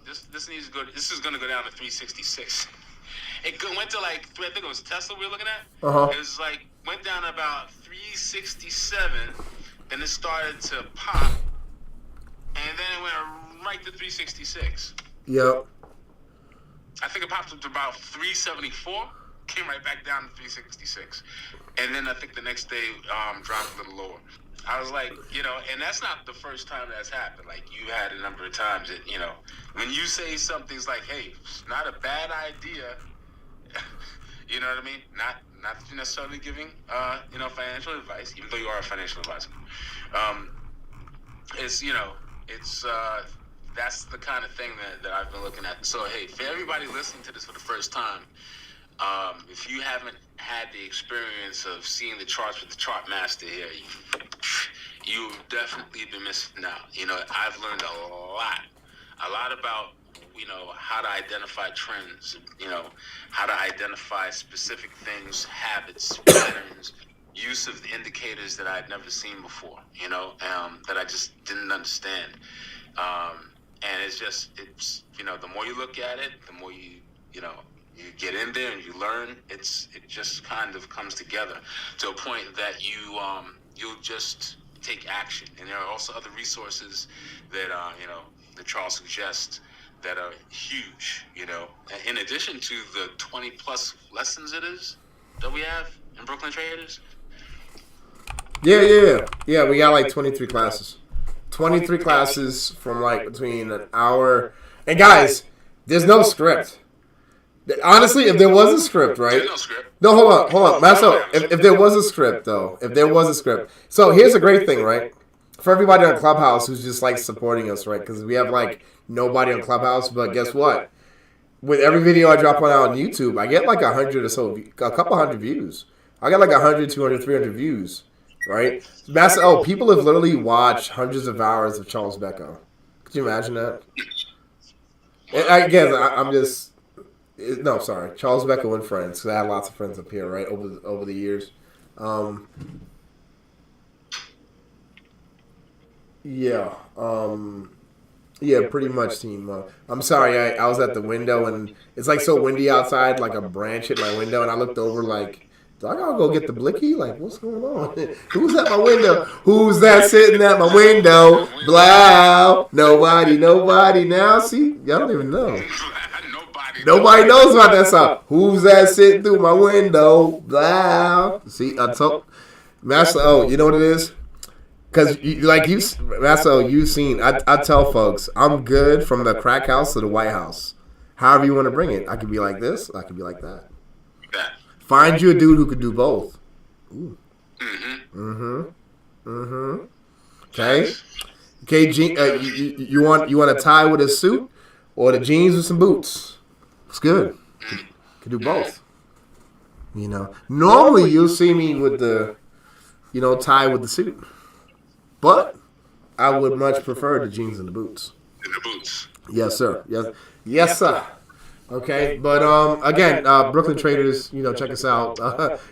this needs to go. This is going to go down to 366. It went to like, I think it was Tesla we were looking at. Uh-huh. It was like, went down to about 367, then it started to pop, and then it went right to 366. Yep. I think it popped up to about 374, came right back down to 366. And then I think the next day dropped a little lower. I was like, and that's not the first time that's happened. Like, you had a number of times that, when you say something's like, hey, it's not a bad idea, you know what I mean? Not necessarily giving, financial advice, even though you are a financial advisor. That's the kind of thing that I've been looking at. So, hey, for everybody listening to this for the first time, if you haven't had the experience of seeing the charts with the chart master here, you've definitely been missing out. I've learned a lot about, how to identify trends, how to identify specific things, habits, patterns, use of the indicators that I'd never seen before, that I just didn't understand. And it's the more you look at it, the more you you get in there and you learn. It just kind of comes together to a point that you'll just take action. And there are also other resources that that Charles suggests that are huge. In addition to the 20 plus lessons that we have in Brooklyn Traders. Yeah. We got like 23 classes. 23 classes from like between an hour. And guys, there's no script. Honestly, if there was a script, right? There's no script. No, hold on. Master, if there was a script, though. If there was a script. So here's a great thing, right? For everybody on Clubhouse who's just like supporting us, right? Because we have like nobody on Clubhouse, but guess what? With every video I drop on YouTube, I get like 100 or so, a couple hundred views. I get like 100, 200, 300 views, right? Master, people have literally watched hundreds of hours of Charles Becco. Could you imagine that? And I'm just... No, sorry. Charles Becco and friends. Because I had lots of friends up here, right, over the years. Pretty much, team. I'm sorry. I was at the window, and it's like so windy outside, like a branch hit my window, and I looked over like, do I gotta go get the blicky? Like, what's going on? Who's at my window? Who's that sitting at my window? Blow. Nobody now. See? Y'all don't even know. Nobody knows about that song. Who's that sitting through my window? Blah. See, I told Master, you know what it is? Because Master, you've seen. I tell folks, I'm good from the crack house to the White House. However you want to bring it. I could be like this. I could be like that. Find you a dude who could do both. Ooh. Okay. You want a tie with a suit or the jeans with some boots? It's good. Can do both. Normally you'll see me with the, tie with the suit, but I would much prefer the jeans and the boots. In the boots. Yes, sir. Yes, sir. Okay, but again, Brooklyn Traders, check us out.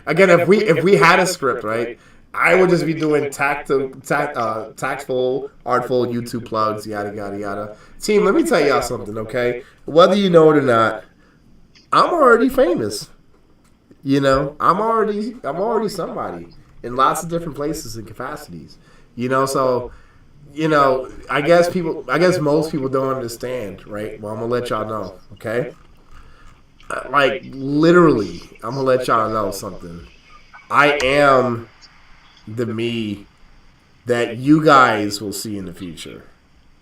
Again, if we had a script, right, I would just be doing tactful, artful YouTube plugs, yada yada yada. Team, let me tell y'all something, okay? Whether you know it or not, I'm already famous. I'm already somebody in lots of different places and capacities. So. I guess most people don't understand, right? Well, I'm gonna let y'all know, okay? Like literally, I'm gonna let y'all know something. I am the me that you guys will see in the future.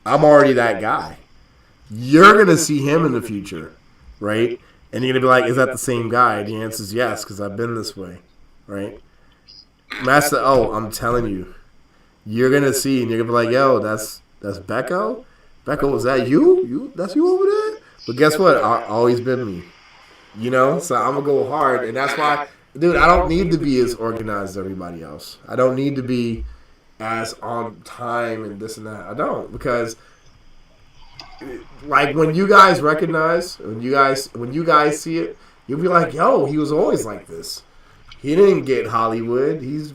I'm already that guy. You're gonna see him in the future, right? And you're gonna be like, "Is that the same guy?" The answer is yes, because I've been this way, right? Master O, I'm telling you. You're gonna see, and you're gonna be like, "Yo, that's Becco. Becco, was that you? That's you over there?" But guess what? I've always been me. So I'm gonna go hard, and that's why, dude. I don't need to be as organized as everybody else. I don't need to be as on time and this and that. I don't, because like when you guys recognize, when you guys see it, you'll be like, "Yo, he was always like this. He didn't get Hollywood. He's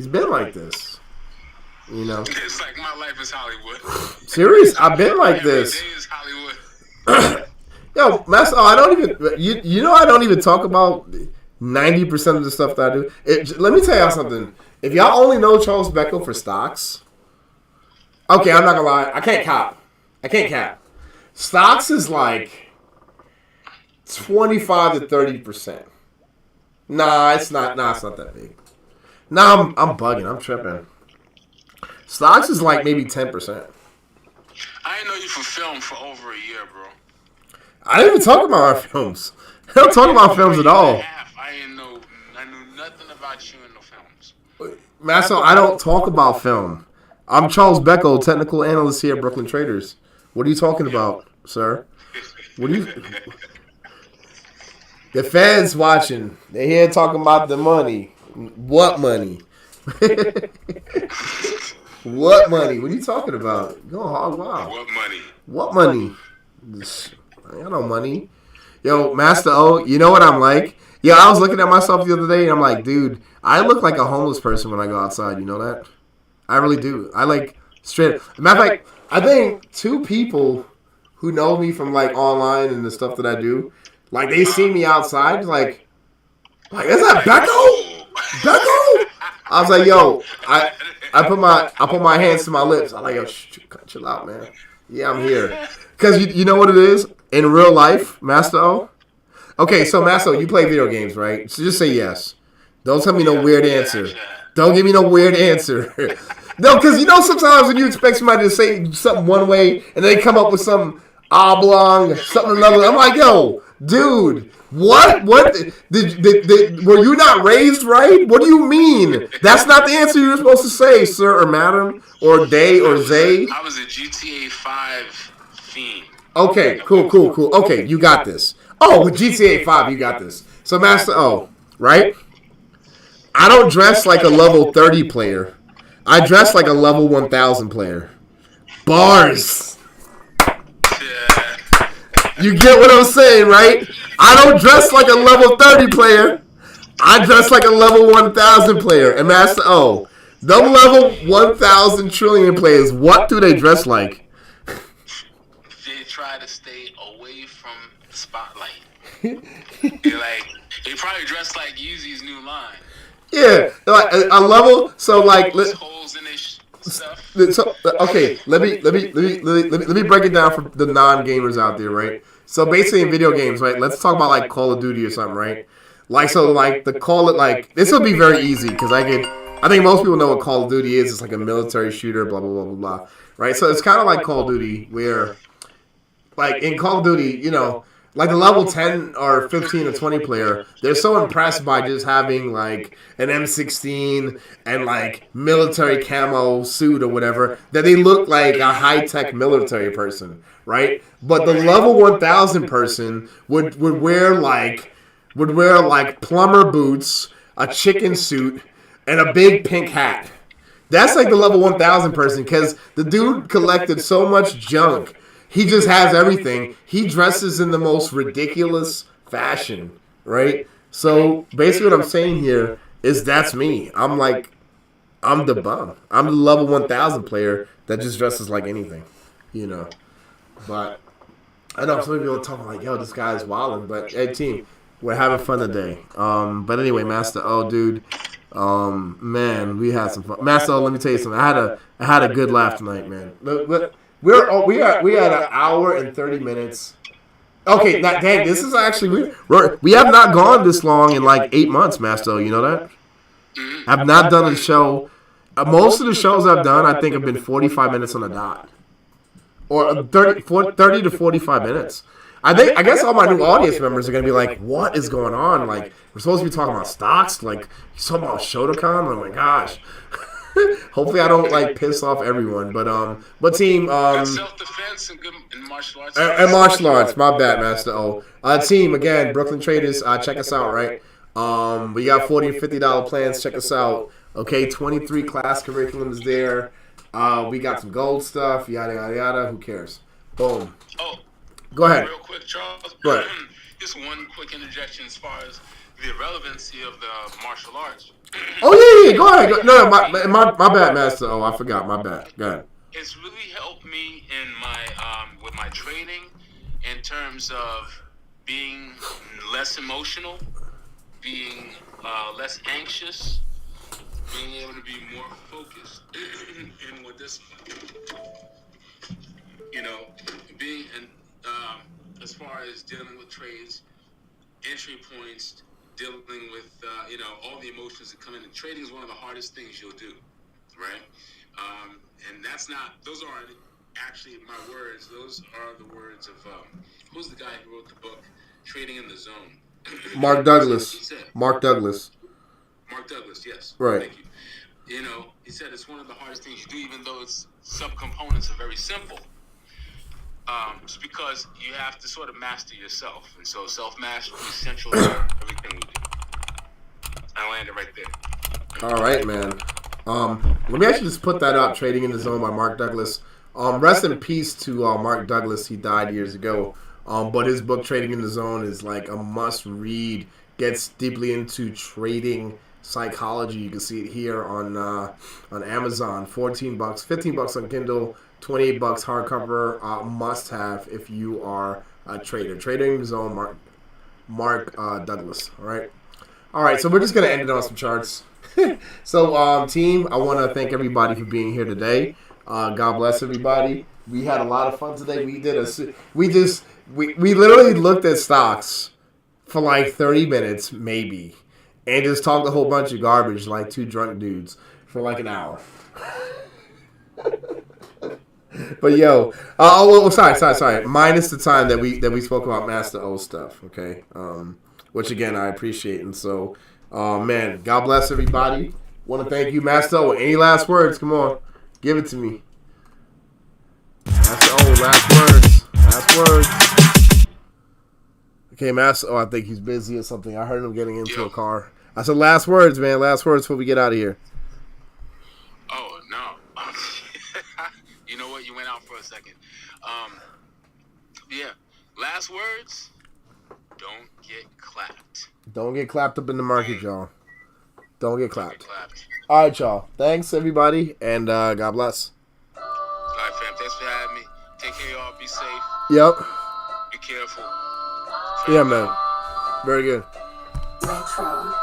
been like this." It's like my life is Hollywood. Serious, I've been like this. Every day is Hollywood. Yo, Master, I don't even. I don't even talk about 90% of the stuff that I do. Let me tell y'all something. If y'all only know Charles Becco for stocks, okay, I'm not gonna lie. I can't cap. Stocks is like 25 to 30%. Nah, it's not. Nah, it's not that big. Nah, I'm bugging. I'm tripping. Stocks is like maybe 10%. I didn't know you for film for over a year, bro. I didn't even talk about our films. I don't talk about films at all. I knew nothing about you in the films. Master, I don't talk about film. I'm Charles Becco, technical analyst here at Brooklyn Traders. What are you talking about, sir? The fans watching. They here talking about the money. What money? What money? What are you talking about? Go hog wild. What money? I got no money. Yo, Master O, you know what I'm like? Yeah, I was looking at myself the other day, and I'm like, dude, I look like a homeless person when I go outside. You know that? I really do. I like straight. Matter of fact, I think 2 people who know me from like online and the stuff that I do, like they see me outside, like is that Becco? Becco? I was like, yo, I put my hands to my lips. I'm like, yo, chill out, man. Yeah, I'm here. Because you know what it is? In real life, Master O? Okay, so Master O, you play video games, right? So just say yes. Don't tell me no weird answer. Don't give me no weird answer. No, because sometimes when you expect somebody to say something one way and they come up with some oblong, something another, I'm like, yo, dude, what? Did were you not raised right? What do you mean? That's not the answer you were supposed to say, sir or madam or they or they. I was a GTA 5 fiend. Okay, cool. Okay, you got this. Oh, with GTA 5, you got this. So, Master O, right? I don't dress like a level 30 player. I dress like a level 1000 player. Bars. You get what I'm saying, right? I don't dress like a level 30 player. I dress like a level 1000 player. And Master O, them level 1000 trillion players, what do they dress like? They try to stay away from the spotlight. They probably dress like Yeezy's new line. Yeah, like a level. So like, holes in this stuff. So, okay, let me break it down for the non-gamers out there, right? So basically in video games, right? Let's talk about like Call of Duty or something, right? Like this will be very easy because I think most people know what Call of Duty is. It's like a military shooter, blah blah blah blah blah, right? So it's kind of like Call of Duty where, like in Call of Duty, like the level 10 or 15 or 20 player, they're so impressed by just having like an M16 and like military camo suit or whatever that they look like a high-tech military person, right? But the level 1000 person would wear like would wear like plumber boots, a chicken suit, and a big pink hat. That's like the level 1000 person because the dude collected so much junk. He just has everything. He dresses in the most ridiculous fashion, right? So basically, what I'm saying here is that's me. I'm the bum. I'm the level 1000 player that just dresses like anything, you know. But I know some people are talking like, yo, this guy's wilding. But hey, team, we're having fun today. But anyway, Master O, dude. Man, we had some fun. Master O, let me tell you something. I had a good laugh tonight, man. We had an hour and 30 minutes. Okay, dang, this is actually we have not gone this long in like 8 months, Master O. You know that? I've not done a show. Most of the shows I've done, I think, have been 45 minutes on the dot, or 30 to 45 minutes. I guess all my new audience members are gonna be like, "What is going on? Like, we're supposed to be talking about stocks. Like, you're talking about Shotokan. Oh my gosh." Hopefully, I don't like piss off everyone. But team, self-defense and martial arts. And martial arts. My bad, Master O. Team, again, Brooklyn Traders. Check us out, right? We got $40 and $50 plans. Check us out. Okay, 23 class curriculums there. We got some gold stuff. Yada yada yada. Who cares? Boom. Oh. Go ahead. Real quick, Charles. Go ahead. Just one quick interjection as far as the relevancy of the martial arts. Oh yeah. Go ahead. No, my bad, Master. Oh, I forgot. My bad. Go ahead. It's really helped me in my with my trading in terms of being less emotional, being less anxious, being able to be more focused, and with this, being and as far as dealing with trades, entry points, dealing with all the emotions that come in. And trading is one of the hardest things you'll do, right? And those aren't actually my words. Those are the words of who's the guy who wrote the book, Trading in the Zone? Mark Douglas. Mark Douglas. Mark Douglas, yes. Right. Thank you. He said it's one of the hardest things you do, even though its subcomponents are very simple. Just because you have to sort of master yourself. And so self-mastery is essential to everything we do. I landed right there. All right, man. Let me actually just put that up, Trading in the Zone by Mark Douglas. Rest in peace to Mark Douglas. He died years ago. But his book, Trading in the Zone, is like a must-read. Gets deeply into trading psychology. You can see it here on Amazon. $14, $15 on Kindle, $28 hardcover. Must-have if you are a trader. Trading in the Zone, Mark Douglas. All right. So we're just gonna end it on some charts. So, team, I want to thank everybody for being here today. God bless everybody. We had a lot of fun today. We literally looked at stocks for like 30 minutes, maybe, and just talked a whole bunch of garbage like two drunk dudes for like an hour. But yo, sorry. Minus the time that we spoke about Master O stuff, okay? Which again I appreciate, and so, man, God bless everybody. Want to thank you, Master O. Any last words? Come on, give it to me. Master O, last words. Okay, Master O, I think he's busy or something. I heard him getting into a car. I said last words, man. Last words before we get out of here. Oh, no. You know what? You went out for a second. Yeah. Last words, don't get clapped. Don't get clapped up in the market, y'all. Don't get clapped. All right, y'all. Thanks, everybody, and God bless. All right, fam. Thanks for having me. Take care, y'all. Be safe. Yep. Be careful. Yeah, man. Very good. Retro.